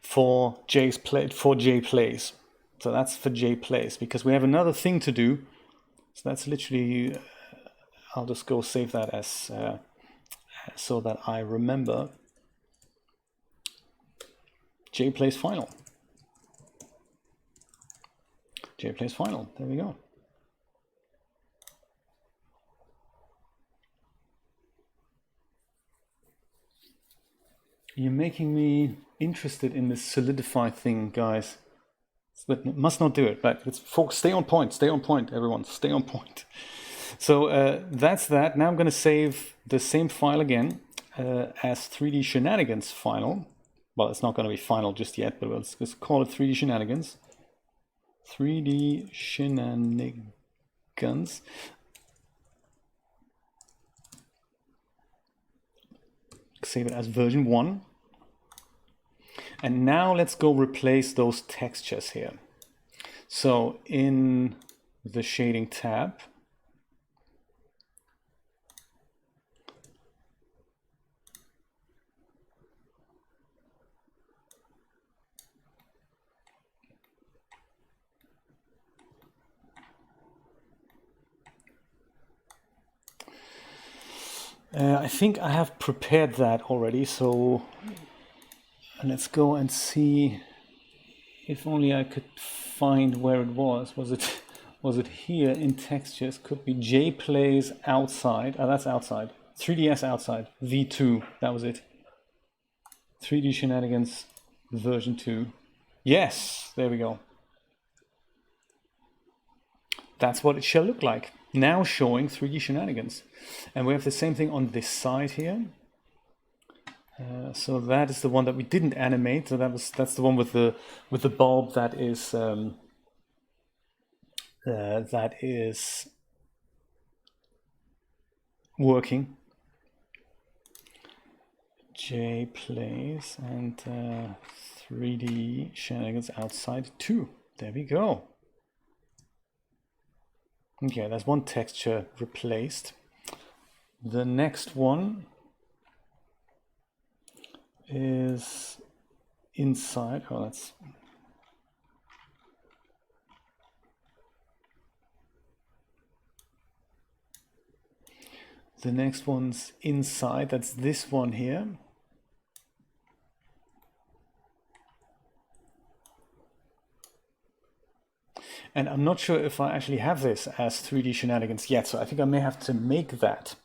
for J plays. So that's for J plays, because we have another thing to do. So that's literally, I'll just go save that as so that I remember. J plays final. J plays final. There we go. You're making me interested in this solidify thing, guys. But must not do it. But let's folks, stay on point. Stay on point, everyone. Stay on point. So that's that. Now I'm going to save the same file again as 3D Shenanigans final. Well, it's not going to be final just yet, but let's just call it 3D Shenanigans. 3D Shenanigans. Save it as version 1. And now let's go replace those textures here. So in the shading tab, I think I have prepared that already, so let's go and see. If only I could find where it was. Was it here in textures? Could be J plays outside. Oh, that's outside. 3ds outside. V2. That was it. 3D Shenanigans version 2. Yes, there we go. That's what it shall look like. Now showing 3D Shenanigans. And we have the same thing on this side here. So that is the one that we didn't animate. So that's the one with the bulb that is working. J plays and 3D Shenanigans outside 2. There we go. Okay, that's one texture replaced. The next one is inside. Oh, that's the next one's inside. That's this one here. And I'm not sure if I actually have this as 3D Shenanigans yet, so I think I may have to make that.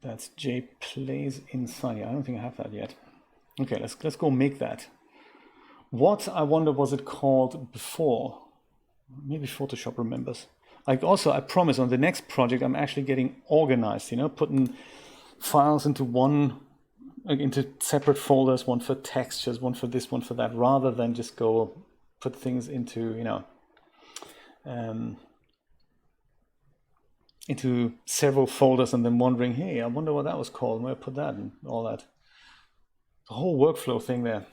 That's J plays inside. I don't think I have that yet. Okay, let's go make that. What, I wonder, was it called before? Maybe Photoshop remembers. Like, also, I promise on the next project I'm actually getting organized, you know, putting files into into separate folders, one for textures, one for this, one for that, rather than just go put things into, you know, into several folders and then wondering, hey, I wonder what that was called, where I put that and all that. The whole workflow thing there.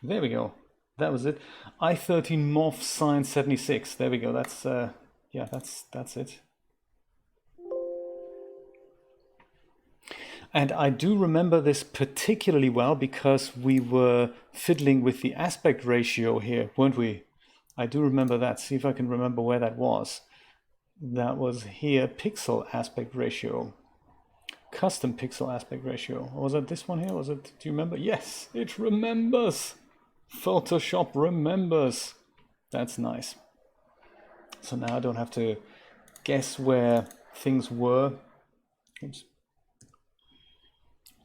There we go. That was it. I13 Morph Sign 76. There we go. That's yeah, that's it. And I do remember this particularly well because we were fiddling with the aspect ratio here, weren't we? I do remember that. See if I can remember where that was. That was here, pixel aspect ratio. Custom pixel aspect ratio. Or was it this one here? Was it, do you remember? Yes, it remembers. Photoshop remembers. That's nice. So now I don't have to guess where things were. Oops.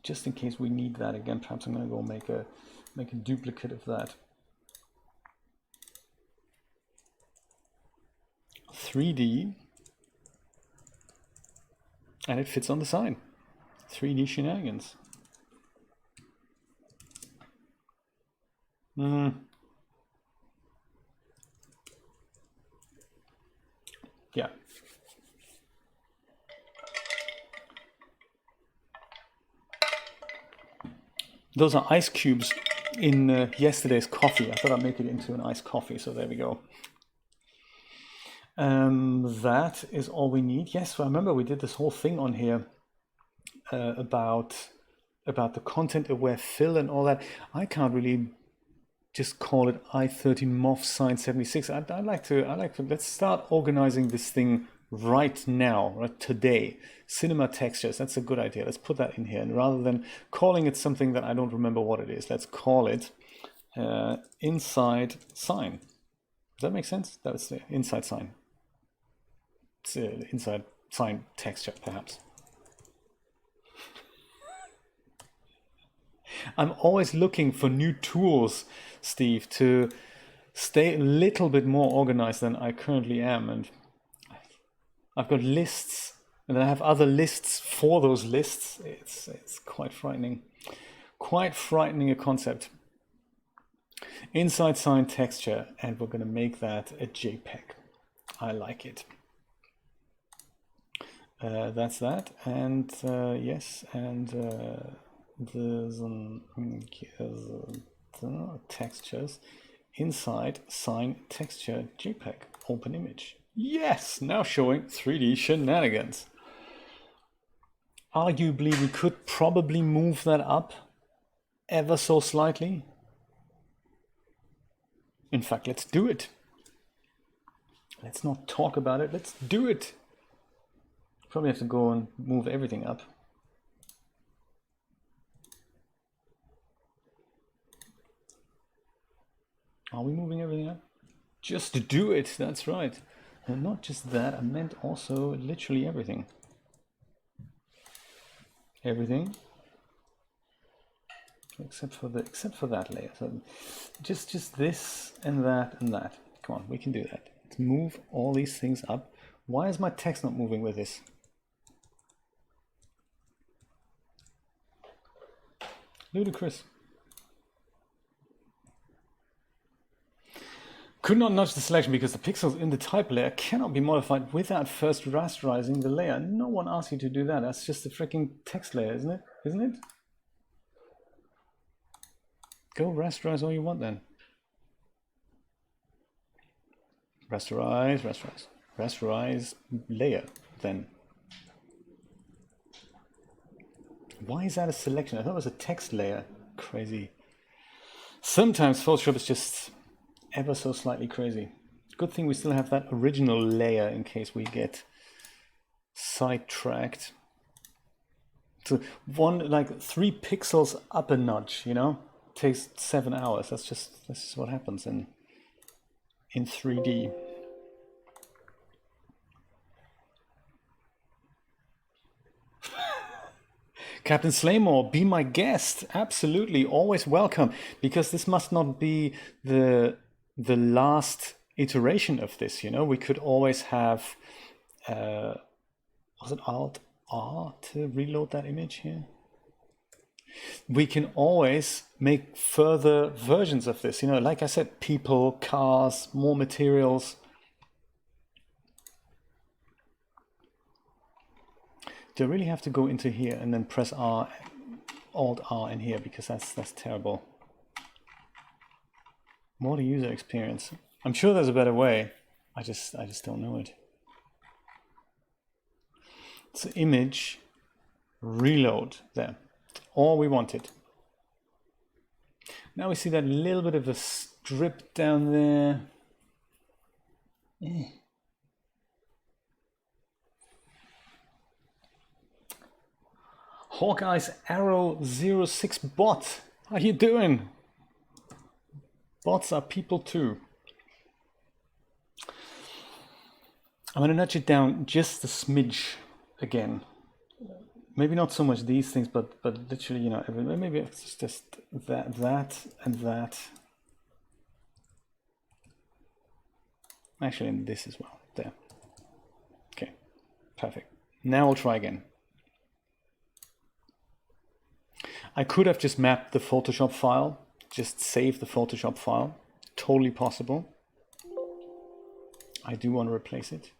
Just in case we need that again, perhaps I'm going to go make a duplicate of that. 3D, and it fits on the sign. 3D Shenanigans. Yeah. Those are ice cubes in yesterday's coffee. I thought I'd make it into an iced coffee, so there we go. That is all we need. Yes, I remember we did this whole thing on here about the content-aware fill and all that. I can't really just call it I13 Morph Sign 76. I'd like to. Let's start organizing this thing right now, right today. Cinema textures. That's a good idea. Let's put that in here, and rather than calling it something that I don't remember what it is, let's call it inside sign. Does that make sense? That's the inside sign. It's inside sign texture, perhaps. I'm always looking for new tools, Steve, to stay a little bit more organized than I currently am. And I've got lists, and then I have other lists for those lists. It's quite frightening. Quite frightening a concept. Inside sign texture, and we're going to make that a JPEG. I like it. That's that, and yes, and there's textures inside sign texture JPEG open image. Yes, now showing 3D Shenanigans. Arguably, we could probably move that up ever so slightly. In fact, let's do it. Let's not talk about it. Let's do it. Probably have to go and move everything up. Are we moving everything up? Just to do it, that's right. And not just that, I meant also literally everything. Everything. Except for that layer. So just this and that and that. Come on, we can do that. Let's move all these things up. Why is my text not moving with this? Ludicrous. Could not nudge the selection because the pixels in the type layer cannot be modified without first rasterizing the layer. No one asked you to do that. That's just a freaking text layer, isn't it? Isn't it? Go rasterize all you want then. Rasterize layer then. Why is that a selection? I thought it was a text layer. Crazy. Sometimes Photoshop is just ever so slightly crazy. Good thing we still have that original layer in case we get sidetracked. So one, like 3 pixels up a notch, you know, takes 7 hours. That's just what happens in 3D. Captain Slaymore, be my guest. Absolutely, always welcome. Because this must not be the last iteration of this. You know, we could always have. Was it Alt R to reload that image here? We can always make further versions of this. You know, like I said, people, cars, more materials. Do I really have to go into here and then press R, Alt R in here, because that's terrible. More the user experience. I'm sure there's a better way. I just don't know it. So image, reload there. All we wanted. Now we see that little bit of a strip down there. Hawkeye's Arrow 06 bot. How you doing? Bots are people too. I'm going to nudge it down just a smidge again. Maybe not so much these things, but literally, you know, maybe it's just that and that. Actually, and this as well. There. Okay, perfect. Now I'll try again. I could have just mapped the Photoshop file, just save the Photoshop file. Totally possible. I do want to replace it.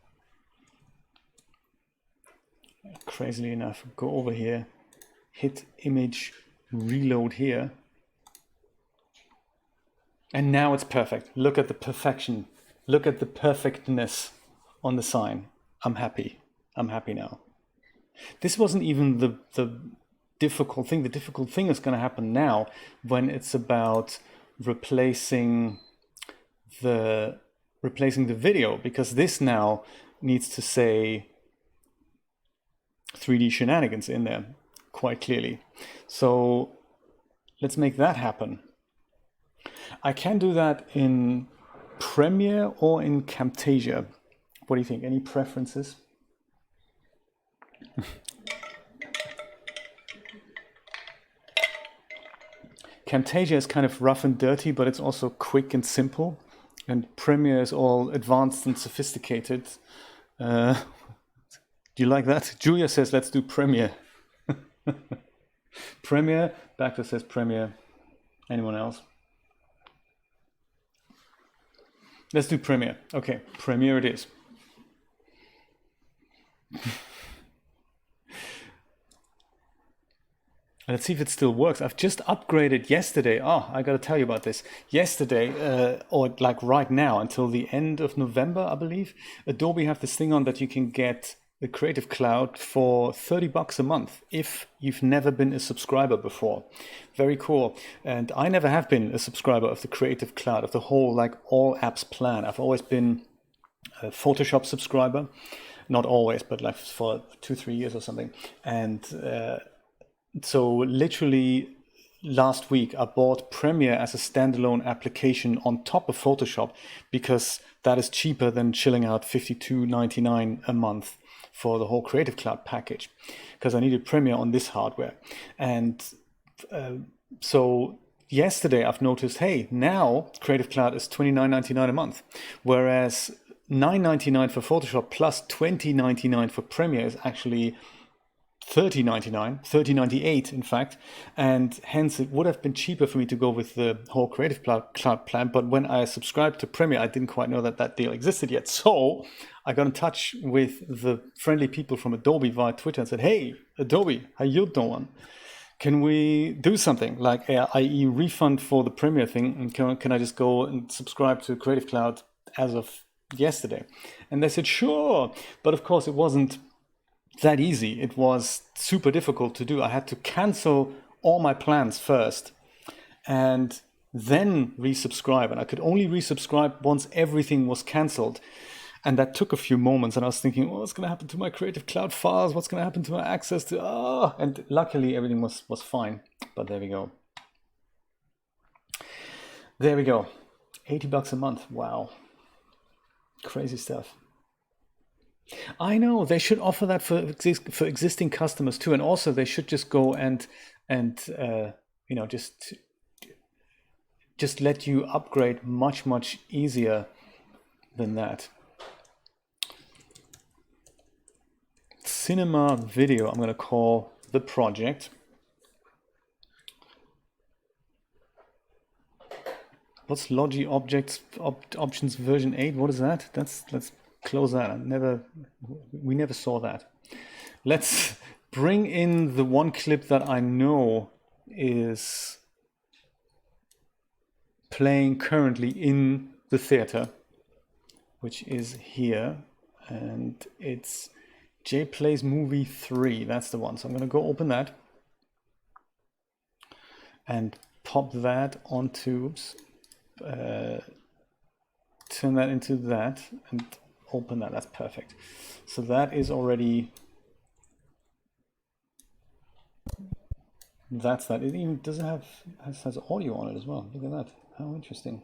Crazily enough, go over here, hit image, reload here. And now it's perfect. Look at the perfection. Look at the perfectness on the sign. I'm happy. I'm happy now. This wasn't even the difficult thing. The difficult thing is going to happen now when it's about replacing the video, because this now needs to say 3D Shenanigans in there quite clearly. So let's make that happen. I can do that in Premiere or in Camtasia. What do you think? Any preferences? Camtasia is kind of rough and dirty, but it's also quick and simple. And Premiere is all advanced and sophisticated. Do you like that? Julia says, let's do Premiere. Premiere. Baxter says Premiere. Anyone else? Let's do Premiere. Okay, Premiere it is. Let's see if it still works. I've just upgraded yesterday. Oh, I got to tell you about this. Yesterday, or like right now, until the end of November, I believe, Adobe have this thing on that you can get the Creative Cloud for $30 a month if you've never been a subscriber before. Very cool. And I never have been a subscriber of the Creative Cloud, of the whole like all apps plan. I've always been a Photoshop subscriber. Not always, but like for 2-3 years or something. And so literally last week I bought Premiere as a standalone application on top of Photoshop, because that is cheaper than chilling out $52.99 a month for the whole Creative Cloud package, because I needed Premiere on this hardware. And so yesterday I've noticed, hey, now Creative Cloud is $29.99 a month, whereas $9.99 for Photoshop plus $20.99 for Premiere is actually $30.99, $30.98 in fact, and hence it would have been cheaper for me to go with the whole Creative Cloud plan. But when I subscribed to Premiere, I didn't quite know that that deal existed yet. So I got in touch with the friendly people from Adobe via Twitter and said, hey, Adobe, how you doing? Can we do something like, i.e. refund for the Premiere thing, and can I just go and subscribe to Creative Cloud as of yesterday? And they said, sure. But of course, it wasn't that easy. It was super difficult to do. I had to cancel all my plans first and then resubscribe. And I could only resubscribe once everything was canceled. And that took a few moments, and I was thinking, well, what's going to happen to my Creative Cloud files? What's going to happen to my access to, and luckily everything was fine, but there we go. There we go. $80 a month. Wow. Crazy stuff. I know they should offer that for existing customers too, and also they should just go and you know, just let you upgrade much easier than that. Cinema video, I'm going to call the project. What's Logi Objects Options version 8? What is that? Let's close that. We never saw that. Let's bring in the one clip that I know is playing currently in the theater, which is here, and it's J Plays Movie 3. That's the one. So I'm going to go open that and pop that onto, oops, turn that into that and open that. That's perfect. So that is already, that's that. It even doesn't have, has audio on it as well. Look at that. How interesting.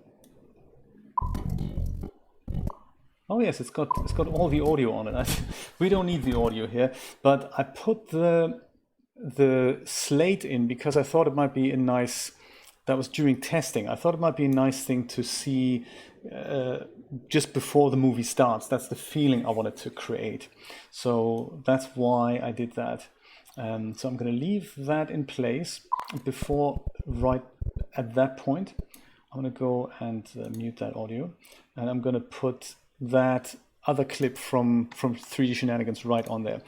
Oh yes, it's got all the audio on it. We don't need the audio here, but I put the slate in because I thought it might be a nice, that was during testing, I thought it might be a nice thing to see just before the movie starts. That's the feeling I wanted to create. So that's why I did that. So I'm going to leave that in place before, right at that point. I'm going to go and mute that audio, and I'm going to put that other clip from 3D Shenanigans right on there.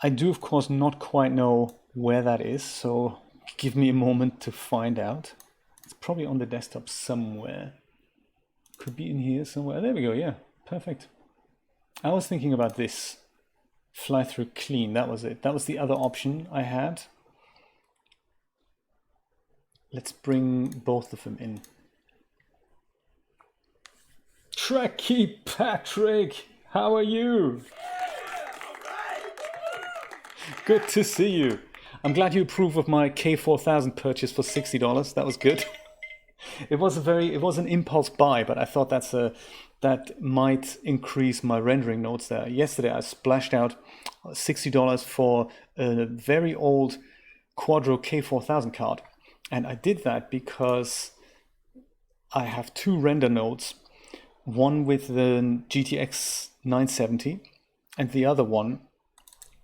I do, of course, not quite know where that is, so give me a moment to find out. It's probably on the desktop somewhere. Could be in here somewhere. There we go. Yeah, perfect. I was thinking about this. Fly through clean. That was it. That was the other option I had. Let's bring both of them in. Trekkie Patrick, how are you? Good to see you. I'm glad you approve of my K4000 purchase for $60. That was good. It was an impulse buy, but I thought that might increase my rendering nodes there. Yesterday I splashed out $60 for a very old Quadro K4000 card. And I did that because I have two render nodes, one with the GTX 970 and the other one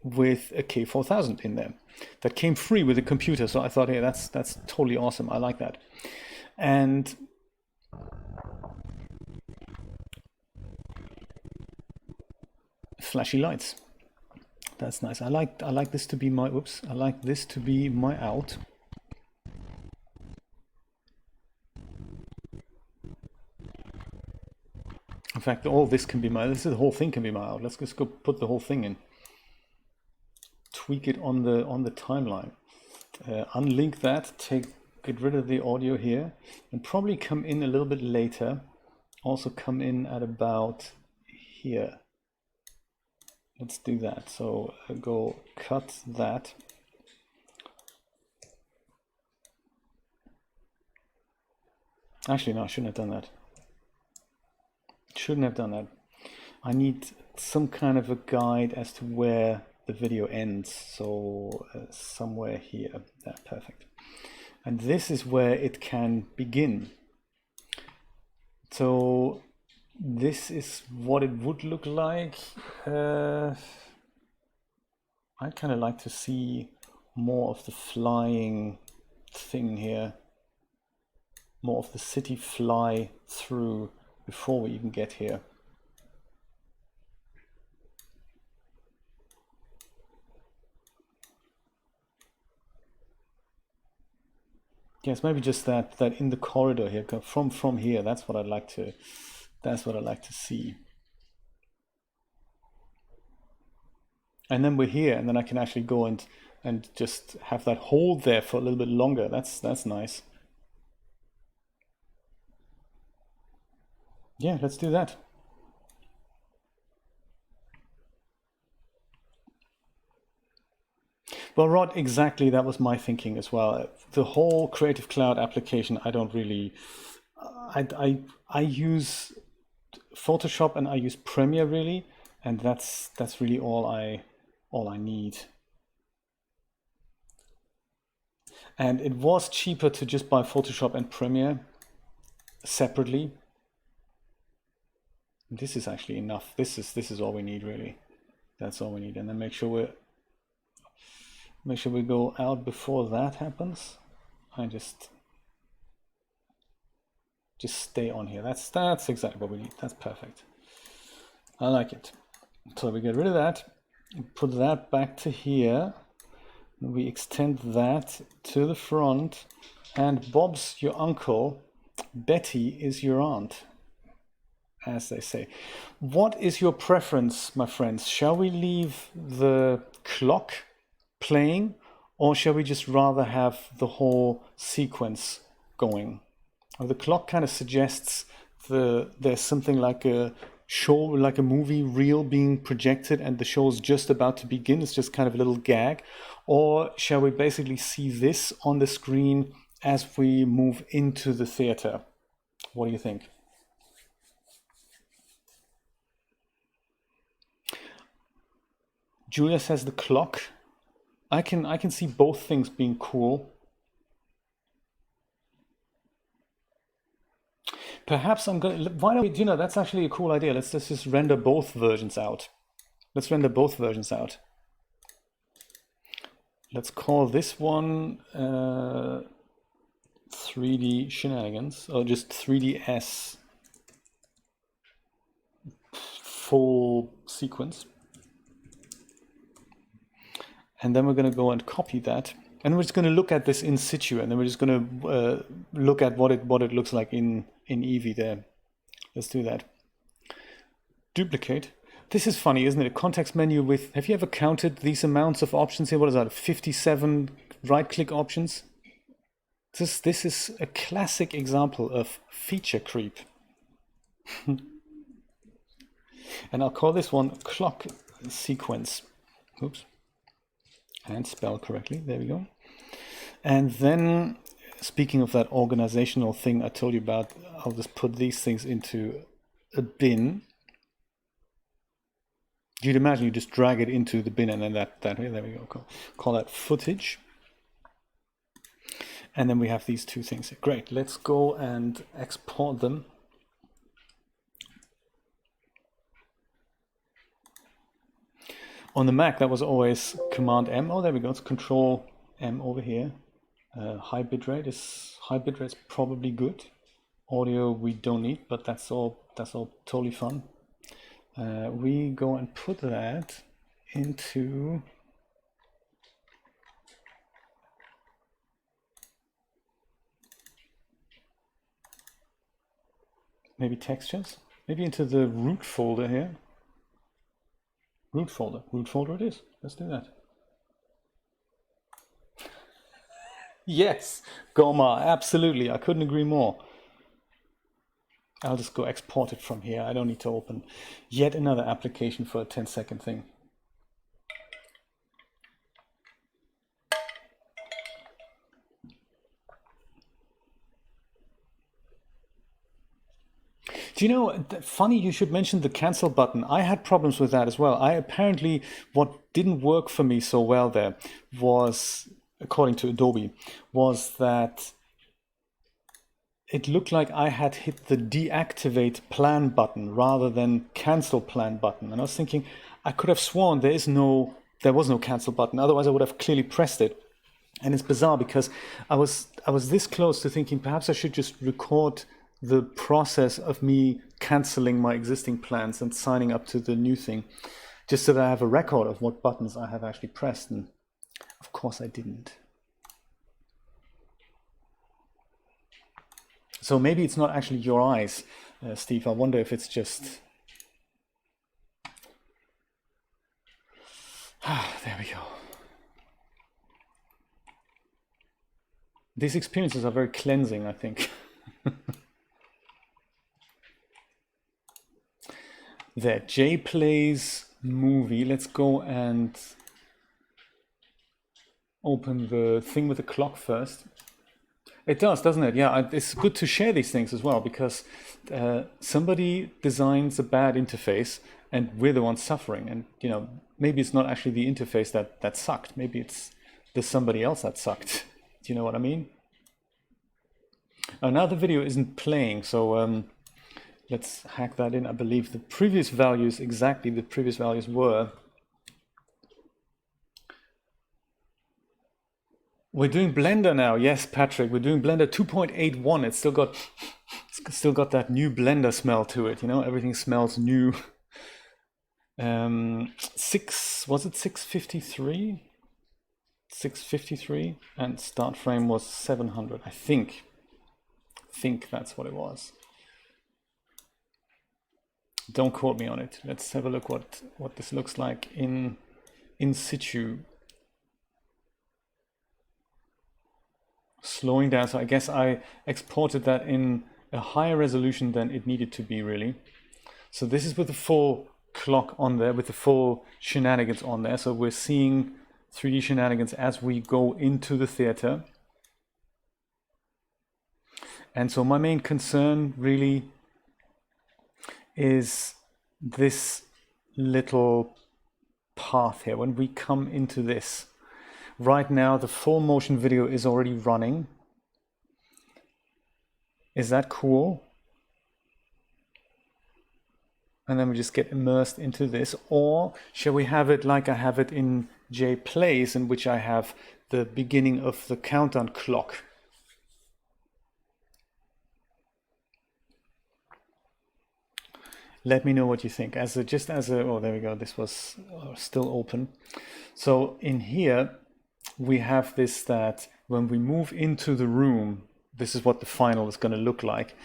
with a K4000 in there. That came free with the computer, so I thought, hey, that's totally awesome. I like that. And flashy lights. That's nice. I like this to be my I like this to be my out. In fact, all this can be my, the whole thing can be my out. Let's just go put the whole thing in. Tweak it on the timeline. Unlink that, get rid of the audio here, and probably come in a little bit later. Also come in at about here. Let's do that. So go cut that. Actually, no, I shouldn't have done that. Shouldn't have done that. I need some kind of a guide as to where the video ends. So somewhere here. That's perfect. And this is where it can begin. So this is what it would look like. I'd kind of like to see more of the flying thing here. More of the city fly through before we even get here. Yes, maybe just that in the corridor here, from here. That's what I'd like to. That's what I'd like to see. And then we're here, and then I can actually go and just have that hold there for a little bit longer. That's nice. Yeah, let's do that. Well, Rod, exactly, that was my thinking as well. The whole Creative Cloud application, I don't really, I use Photoshop and I use Premiere really, and that's really all I need. And it was cheaper to just buy Photoshop and Premiere separately. This is actually enough. This is all we need really. That's all we need. And then make sure we go out before that happens. I just stay on here. That's exactly what we need. That's perfect. I like it. So we get rid of that, put that back to here. We extend that to the front, and Bob's your uncle, Betty is your aunt, as they say. What is your preference, my friends? Shall we leave the clock playing, or shall we just rather have the whole sequence going? Well, the clock kind of suggests there's something like a show, like a movie reel being projected and the show's just about to begin. It's just kind of a little gag. Or shall we basically see this on the screen as we move into the theater? What do you think? Julia says the clock. I can see both things being cool. Perhaps I'm going to, why don't we, that's actually a cool idea. Let's just render both versions out. Let's render both versions out. Let's call this one 3D Shenanigans, or just 3DS full sequence. And then we're going to go and copy that. And we're just going to look at this in situ, and then we're just going to look at what it looks like in Eevee there. Let's do that. Duplicate. This is funny, isn't it? A context menu with, have you ever counted these amounts of options here? What is that, 57 right-click options? This is a classic example of feature creep. And I'll call this one clock sequence. Oops. And spell correctly, there we go. And then, speaking of that organizational thing I told you about, I'll just put these things into a bin. You'd imagine you just drag it into the bin and then that way, there we go. Call that footage. And then we have these two things. Great, let's go and export them. On the Mac, that was always Command M. Oh, there we go. It's Control M over here. High bitrate is probably good. Audio we don't need, but that's all totally fun. We go and put that into maybe textures, maybe into the root folder here. Root folder it is. Let's do that. Yes, Goma, absolutely. I couldn't agree more. I'll just go export it from here. I don't need to open yet another application for a 10-second thing. Do you know, funny you should mention the cancel button. I had problems with that as well. Apparently what didn't work for me so well there was, according to Adobe, was that it looked like I had hit the deactivate plan button rather than cancel plan button. And I was thinking, I could have sworn there was no cancel button. Otherwise I would have clearly pressed it. And it's bizarre because I was this close to thinking perhaps I should just record the process of me canceling my existing plans and signing up to the new thing, just so that I have a record of what buttons I have actually pressed. And of course I didn't. So maybe it's not actually your eyes, Steve. I wonder if it's just... there we go. These experiences are very cleansing, I think. There, Jay Plays movie. Let's go and open the thing with the clock first. It does, doesn't it? Yeah, it's good to share these things as well, because somebody designs a bad interface and we're the ones suffering. And, you know, maybe it's not actually the interface that sucked. Maybe it's there's somebody else that sucked. Do you know what I mean? Now the video isn't playing, so let's hack that in. I believe the previous values, exactly the previous values were. We're doing Blender now. Yes, Patrick, we're doing Blender 2.81. It's still got that new Blender smell to it. You know, everything smells new. Was it 653? 653, and start frame was 700. I think that's what it was. Don't quote me on it. Let's have a look what this looks like in situ. Slowing down, so I guess I exported that in a higher resolution than it needed to be, really. So this is with the full clock on there, with the full Shenanigans on there. So we're seeing 3D Shenanigans as we go into the theater. And so my main concern really is this little path here. When we come into this, right now the full motion video is already running. Is that cool? And then we just get immersed into this. Or shall we have it like I have it in JPlays, in which I have the beginning of the countdown clock? Let me know what you think. Oh, there we go. This was still open. So in here, we have this, that when we move into the room, this is what the final is going to look like.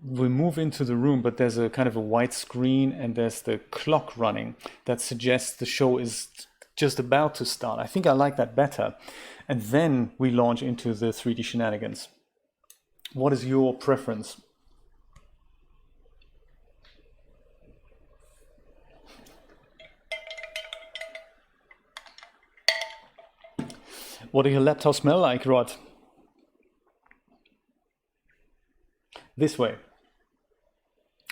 We move into the room, but there's a kind of a white screen and there's the clock running that suggests the show is just about to start. I think I like that better. And then we launch into the 3D Shenanigans. What is your preference? What do your laptops smell like, Rod? This way.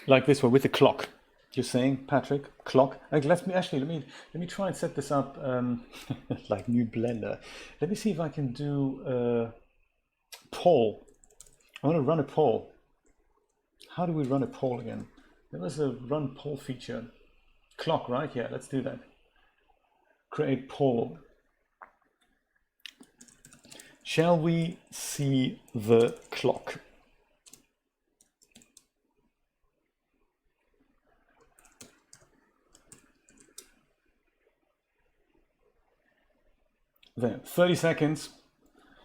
Like this way, with the clock. You're saying, Patrick, clock? Like, let me try and set this up like new Blender. Let me see if I can do a poll. I want to run a poll. How do we run a poll again? There was a run poll feature. Clock, right? Yeah, let's do that. Create poll. Shall we see the clock? There, 30 seconds.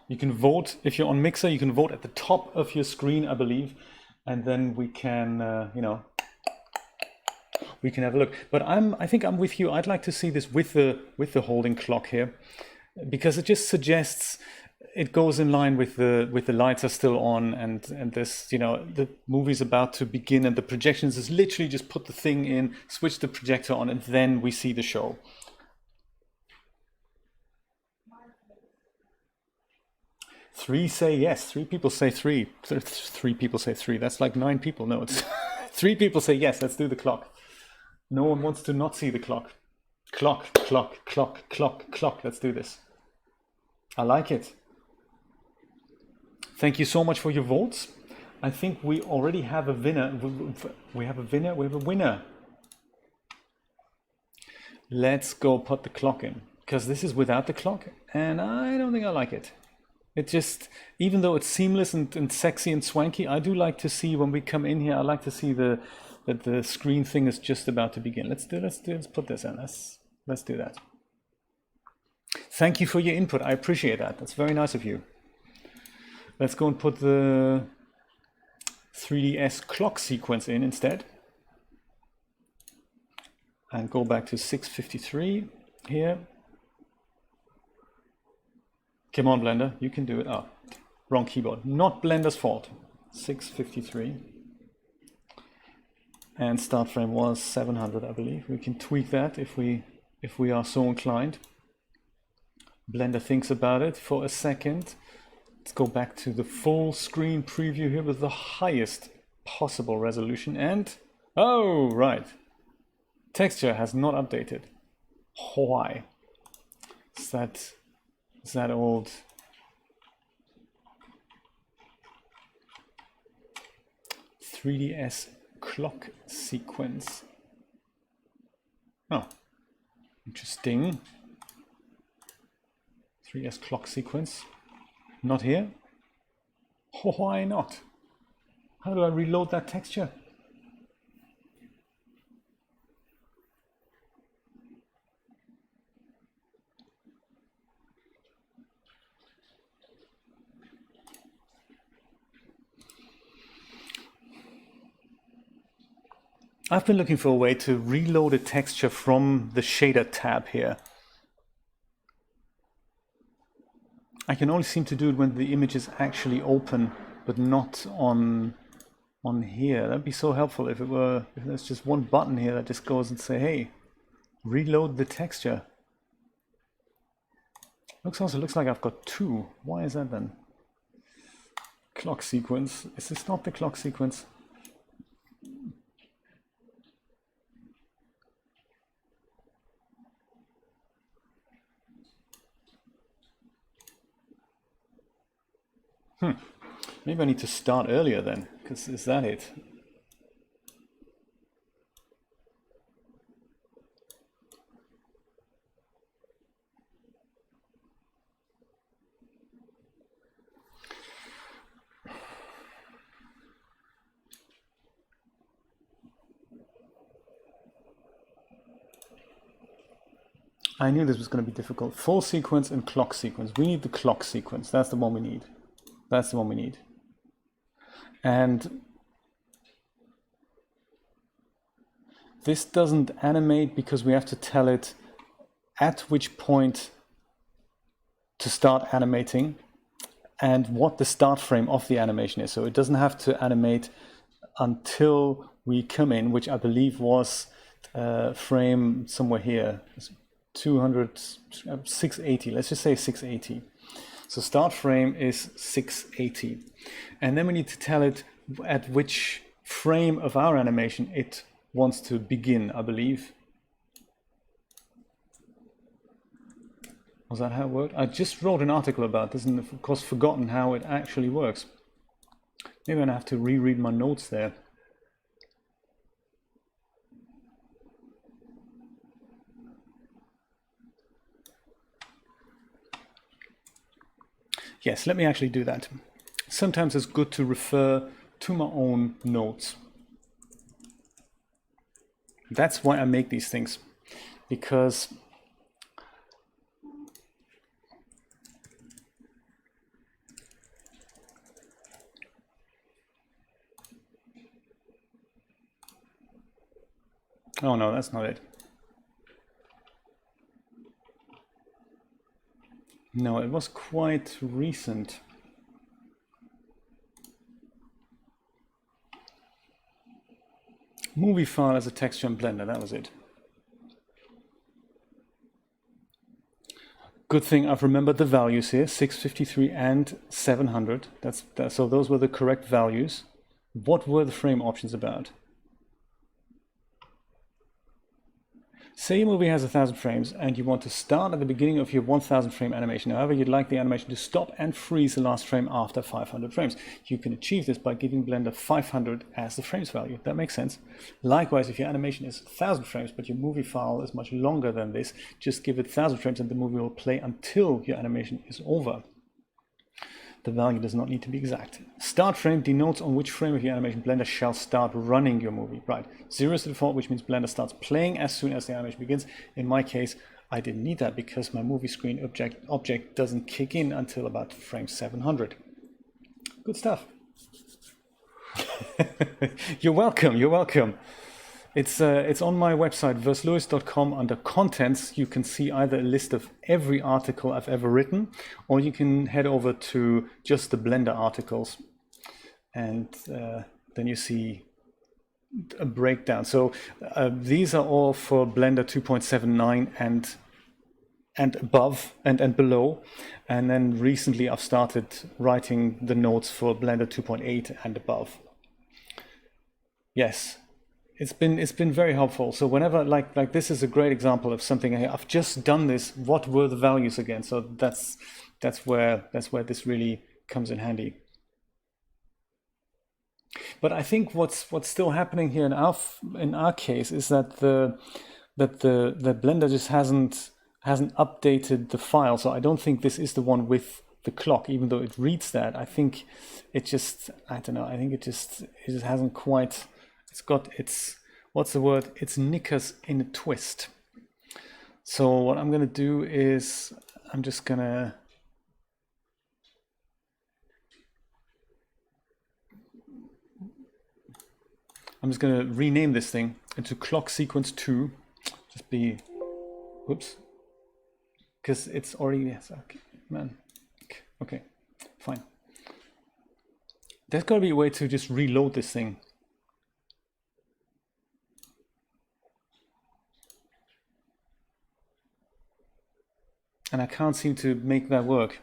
You can vote. If you're on Mixer, you can vote at the top of your screen, I believe. And then we can, we can have a look. But I think I'm with you. I'd like to see this with the holding clock here, because it just suggests it goes in line with the lights are still on, and this, you know, the movie's about to begin, and the projections is literally just put the thing in, switch the projector on, and then we see the show. Three say yes. 3 people say 3. 3 people say 3. That's like 9 people. No, it's 3 people say yes. Let's do the clock. No one wants to not see the clock. Clock, clock, clock, clock, clock. Let's do this. I like it. Thank you so much for your votes. I think we already have a winner. We have a winner. We have a winner. Let's go put the clock in, because this is without the clock, and I don't think I like it. It just, even though it's seamless and sexy and swanky, I do like to see when we come in here, I like to see that the screen thing is just about to begin. Let's put this in. Let's do that. Thank you for your input. I appreciate that. That's very nice of you. Let's go and put the 3DS clock sequence in instead. And go back to 653 here. Come on, Blender, you can do it. Oh, wrong keyboard. Not Blender's fault. 653. And start frame was 700, I believe. We can tweak that if we are so inclined. Blender thinks about it for a second. Let's go back to the full screen preview here with the highest possible resolution, and oh, right. Texture has not updated. Why? Is that old? .3ds clock sequence. Oh, interesting. 3ds clock sequence. Not here? Why not? How do I reload that texture? I've been looking for a way to reload a texture from the shader tab here. I can only seem to do it when the image is actually open, but not on here. That'd be so helpful if there's just one button here that just goes and say, hey, reload the texture. Also looks like I've got two. Why is that then? Clock sequence. Is this not the clock sequence? Maybe I need to start earlier then, because is that it? I knew this was going to be difficult. Full sequence and clock sequence. We need the clock sequence. That's the one we need. That's the one we need. And this doesn't animate because we have to tell it at which point to start animating and what the start frame of the animation is. So it doesn't have to animate until we come in, which I believe was frame somewhere here. 680, let's just say 680. So start frame is 680. And then we need to tell it at which frame of our animation it wants to begin, I believe. Was that how it worked? I just wrote an article about this and of course forgotten how it actually works. Maybe I'm gonna have to reread my notes there. Yes, let me actually do that. Sometimes it's good to refer to my own notes. That's why I make these things, because oh no, that's not it. No, it was quite recent. Movie file as a texture in Blender, that was it. Good thing I've remembered the values here, 653 and 700. So those were the correct values. What were the frame options about? Say your movie has 1,000 frames and you want to start at the beginning of your 1,000 frame animation. However, you'd like the animation to stop and freeze the last frame after 500 frames. You can achieve this by giving Blender 500 as the frames value. That makes sense. Likewise, if your animation is 1,000 frames, but your movie file is much longer than this, just give it 1,000 frames and the movie will play until your animation is over. The value does not need to be exact. Start frame denotes on which frame of your animation Blender shall start running your movie. Right, 0 is the default, which means Blender starts playing as soon as the animation begins. In my case, I didn't need that because my movie screen object doesn't kick in until about frame 700. Good stuff. You're welcome, you're welcome. It's on my website, verslewis.com. Under contents, you can see either a list of every article I've ever written, or you can head over to just the Blender articles. And then you see a breakdown. So these are all for Blender 2.79 and and above and below. And then recently I've started writing the notes for Blender 2.8 and above. Yes, it's been very helpful. So whenever like this is a great example of something I've just done this. What were the values again? So that's where this really comes in handy. But I think what's still happening here in our case is that the Blender just hasn't updated the file. So I don't think this is the one with the clock, even though it reads that. I think it just, I don't know, I think it just hasn't quite, it's got its, what's the word? Its knickers in a twist. So what I'm gonna do is I'm just gonna rename this thing into clock sequence 2. Just be, whoops, because it's already, yes, okay, man. Okay, fine. There's got to be a way to just reload this thing. And I can't seem to make that work.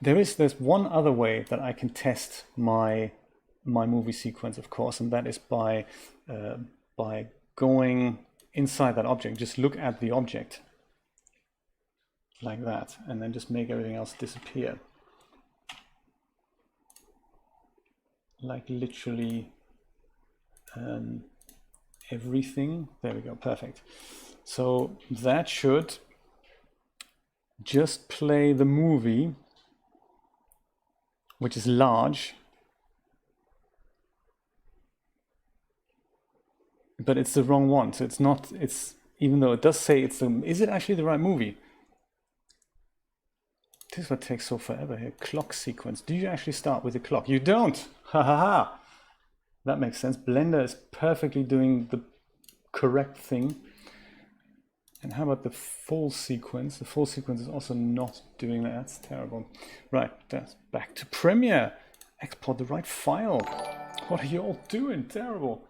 There's one other way that I can test my movie sequence, of course, and that is by going inside that object. Just look at the object like that, and then just make everything else disappear. Like literally everything. There we go, perfect. So that should just play the movie, which is large, but it's the wrong one. So it's not, it's, even though it does say it's the, is it actually the right movie? This is what takes so forever here. Clock sequence. Do you actually start with the clock? You don't. Ha ha ha. That makes sense. Blender is perfectly doing the correct thing. And how about the full sequence? The full sequence is also not doing that. That's terrible. Right, that's back to Premiere. Export the right file. What are you all doing? Terrible.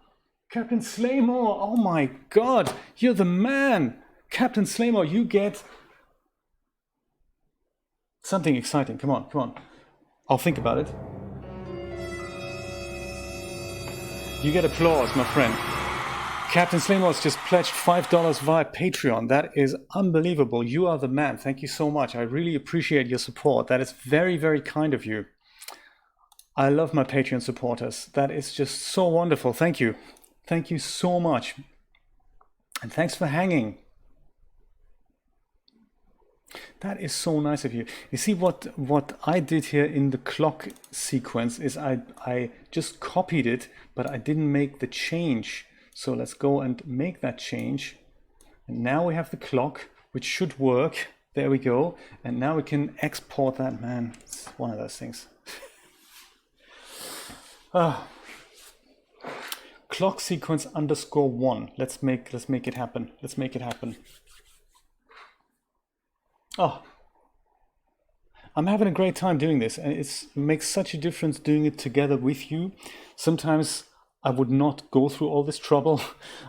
Captain Slaymore, oh my God, you're the man. Captain Slaymore, you get something exciting. Come on, come on. I'll think about it. You get applause, my friend. Captain Slaymore just pledged $5 via Patreon. That is unbelievable. You are the man. Thank you so much. I really appreciate your support. That is very, very kind of you. I love my Patreon supporters. That is just so wonderful. Thank you. Thank you so much. And thanks for hanging. That is so nice of you. You see what I did here in the clock sequence is I just copied it, but I didn't make the change. So let's go and make that change. And now we have the clock, which should work. There we go. And now we can export that, man. It's one of those things. Clock sequence _1. Let's make it happen. Let's make it happen. Oh, I'm having a great time doing this, and it makes such a difference doing it together with you. Sometimes I would not go through all this trouble,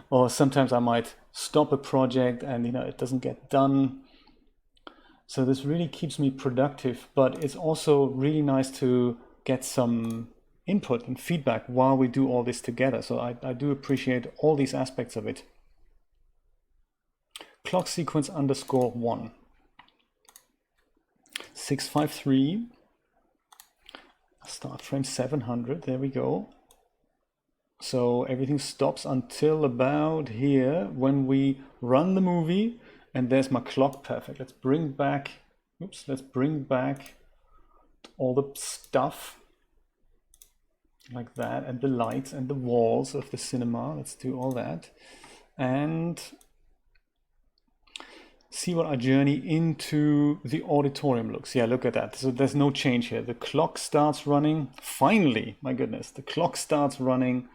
or sometimes I might stop a project and it doesn't get done. So this really keeps me productive, but it's also really nice to get some input and feedback while we do all this together. So I do appreciate all these aspects of it. Clock sequence _1. 653. Start frame 700. There we go. So everything stops until about here when we run the movie, and there's my clock. Perfect. Let's bring back, oops, let's bring back all the stuff like that, and the lights and the walls of the cinema. Let's do all that and see what our journey into the auditorium looks. Yeah, look at that. So there's no change here. The clock starts running. Finally, my goodness, the clock starts running.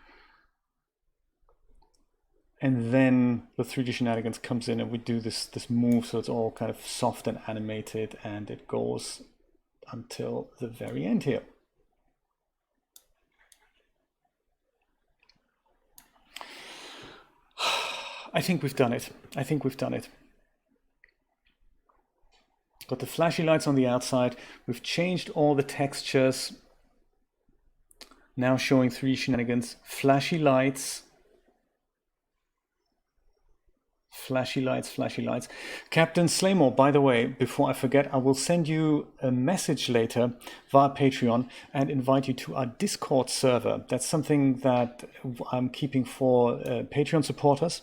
And then the 3D Shenanigans comes in and we do this move, so it's all kind of soft and animated, and it goes until the very end here. I think we've done it. I think we've done it. Got the flashy lights on the outside. We've changed all the textures. Now showing 3D Shenanigans. Flashy lights. Flashy lights, flashy lights. Captain Slaymore, by the way, before I forget, I will send you a message later via Patreon and invite you to our Discord server. That's something that I'm keeping for Patreon supporters.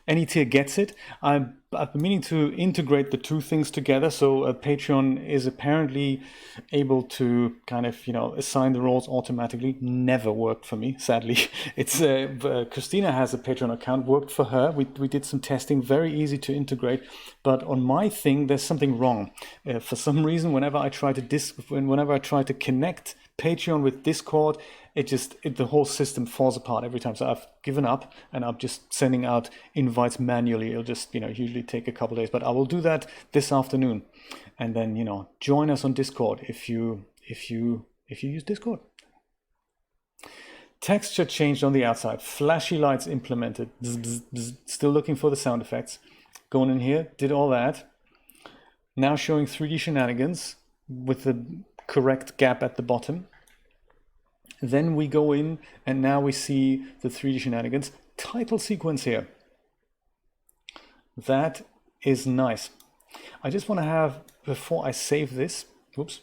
Any tier gets it. I've been meaning to integrate the two things together. So Patreon is apparently able to kind of, assign the roles automatically. Never worked for me, sadly. It's Christina has a Patreon account, worked for her. We did some testing, very easy to integrate. But on my thing, there's something wrong. For some reason, whenever I try to connect Patreon with Discord, the whole system falls apart every time. So I've given up and I'm just sending out invites manually. It'll just, usually take a couple of days, but I will do that this afternoon. And then, join us on Discord if you use Discord. Texture changed on the outside. Flashy lights implemented. Bzz, bzz, bzz. Still looking for the sound effects. Going in here, did all that. Now showing 3D Shenanigans with the correct gap at the bottom. Then we go in and now we see the 3D Shenanigans title sequence here. That is nice. I just want to have, before I save this, oops,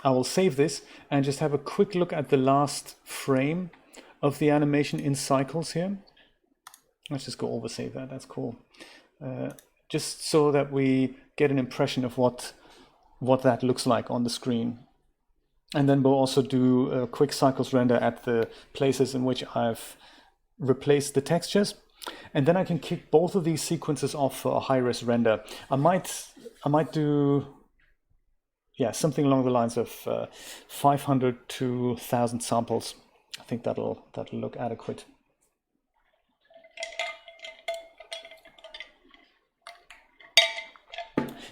I will save this and just have a quick look at the last frame of the animation in cycles here. Let's just go over save that, that's cool. Just so that we get an impression of what that looks like on the screen. And then we'll also do a quick cycles render at the places in which I've replaced the textures. And then I can kick both of these sequences off for a high-res render. I might do, something along the lines of 500 to 1,000 samples. I think that'll look adequate.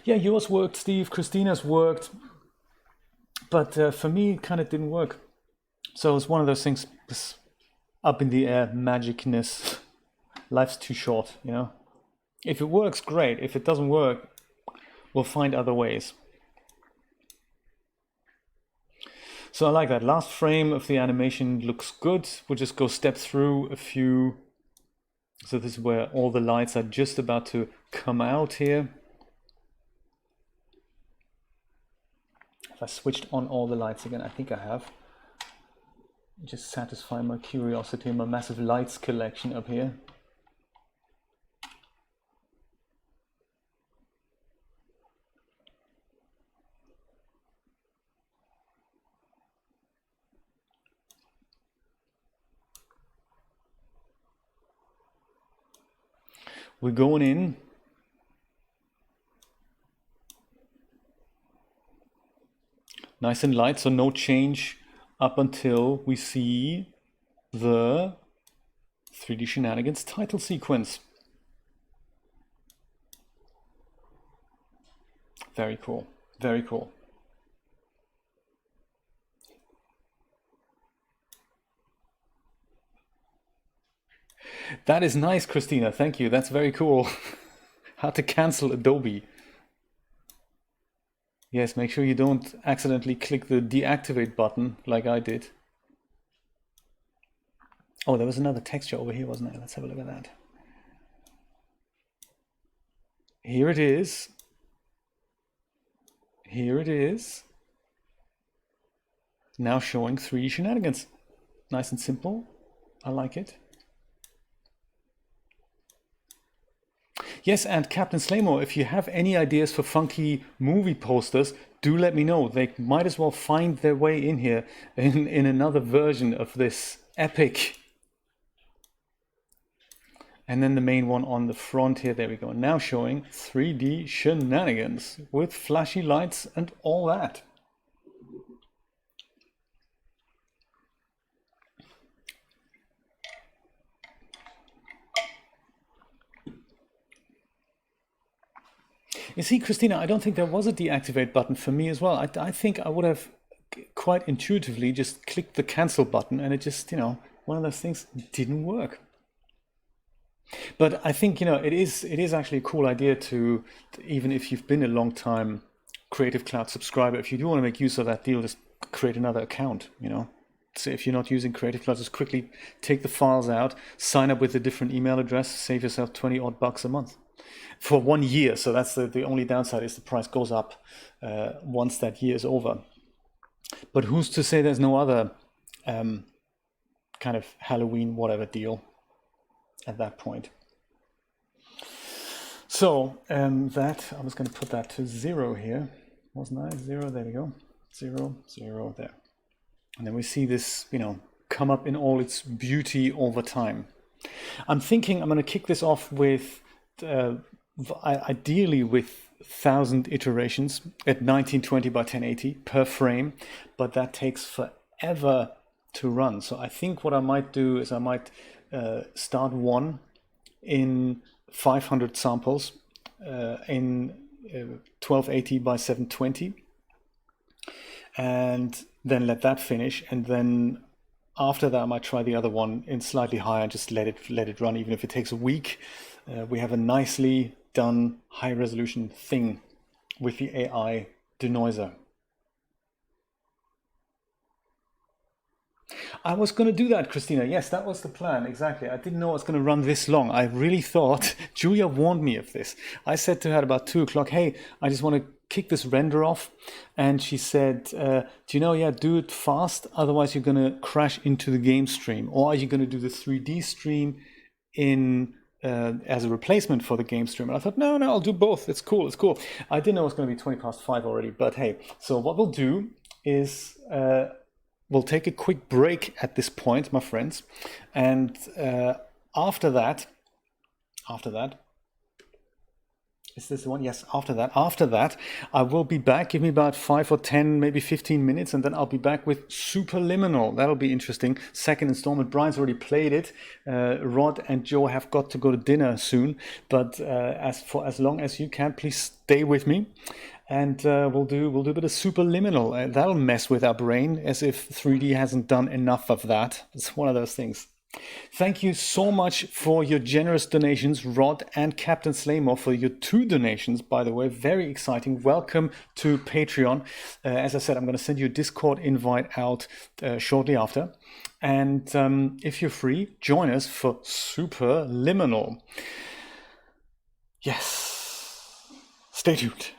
Yeah, yours worked, Steve. Christina's worked. But for me, it kind of didn't work. So it's one of those things, up in the air, magicness. Life's too short, If it works, great. If it doesn't work, we'll find other ways. So I like that. Last frame of the animation looks good. We'll just go step through a few. So this is where all the lights are just about to come out here. If I switched on all the lights again, I think I have. Just satisfy my curiosity, my massive lights collection up here. We're going in. Nice and light, so no change up until we see the 3D Shenanigans title sequence. Very cool, very cool. That is nice, Christina, thank you, that's very cool. How to cancel Adobe. Yes, make sure you don't accidentally click the deactivate button like I did. Oh, there was another texture over here, wasn't there? Let's have a look at that. Here it is. Here it is. Now showing 3D Shenanigans. Nice and simple. I like it. Yes, and Captain Slaymore, if you have any ideas for funky movie posters, do let me know. They might as well find their way in here in another version of this epic. And then the main one on the front here, there we go. Now showing 3D Shenanigans with flashy lights and all that. You see, Christina, I don't think there was a deactivate button for me as well. I think I would have quite intuitively just clicked the cancel button and it just, one of those things didn't work. But I think, it is actually a cool idea even if you've been a long time Creative Cloud subscriber, if you do want to make use of that deal, just create another account. So if you're not using Creative Cloud, just quickly take the files out, sign up with a different email address, save yourself 20 odd bucks a month for 1 year. So that's the only downside, is the price goes up once that year is over. But who's to say there's no other kind of Halloween whatever deal at that point? So that, I was going to put that to 0 here, wasn't I? 0, there we go. 0, 0, there. And then we see this, come up in all its beauty over time. I'm thinking I'm going to kick this off with, ideally with 1,000 iterations at 1920 by 1080 per frame, but that takes forever to run. So I think what I might do is I might start one in 500 samples in 1280 by 720, and then let that finish, and then after that I might try the other one in slightly higher and just let it run, even if it takes a week. We have a nicely done high resolution thing with the AI denoiser. I was going to do that, Christina. Yes, that was the plan. Exactly. I didn't know it was going to run this long. I really thought Julia warned me of this. I said to her at about 2 o'clock, hey, I just want to kick this render off. And she said, do you know, yeah, do it fast. Otherwise, you're going to crash into the game stream. Or are you going to do the 3D stream as a replacement for the game stream? And I thought, no, I'll do both. It's cool. I didn't know it was going to be 20 past 5 already. But hey, so what we'll do is... we'll take a quick break at this point, my friends, and after that, is this the one? Yes, after that, I will be back. Give me about 5 or 10, maybe 15 minutes, and then I'll be back with SUPERLIMINAL. That'll be interesting. Second installment. Brian's already played it. Rod and Joe have got to go to dinner soon, but as long as you can, please stay with me. And we'll do a bit of SUPERLIMINAL. That'll mess with our brain, as if 3D hasn't done enough of that. It's one of those things. Thank you so much for your generous donations, Rod and Captain Slaymore, for your 2 donations, by the way. Very exciting. Welcome to Patreon. As I said, I'm going to send you a Discord invite out shortly after. And if you're free, join us for SUPERLIMINAL. Yes. Stay tuned.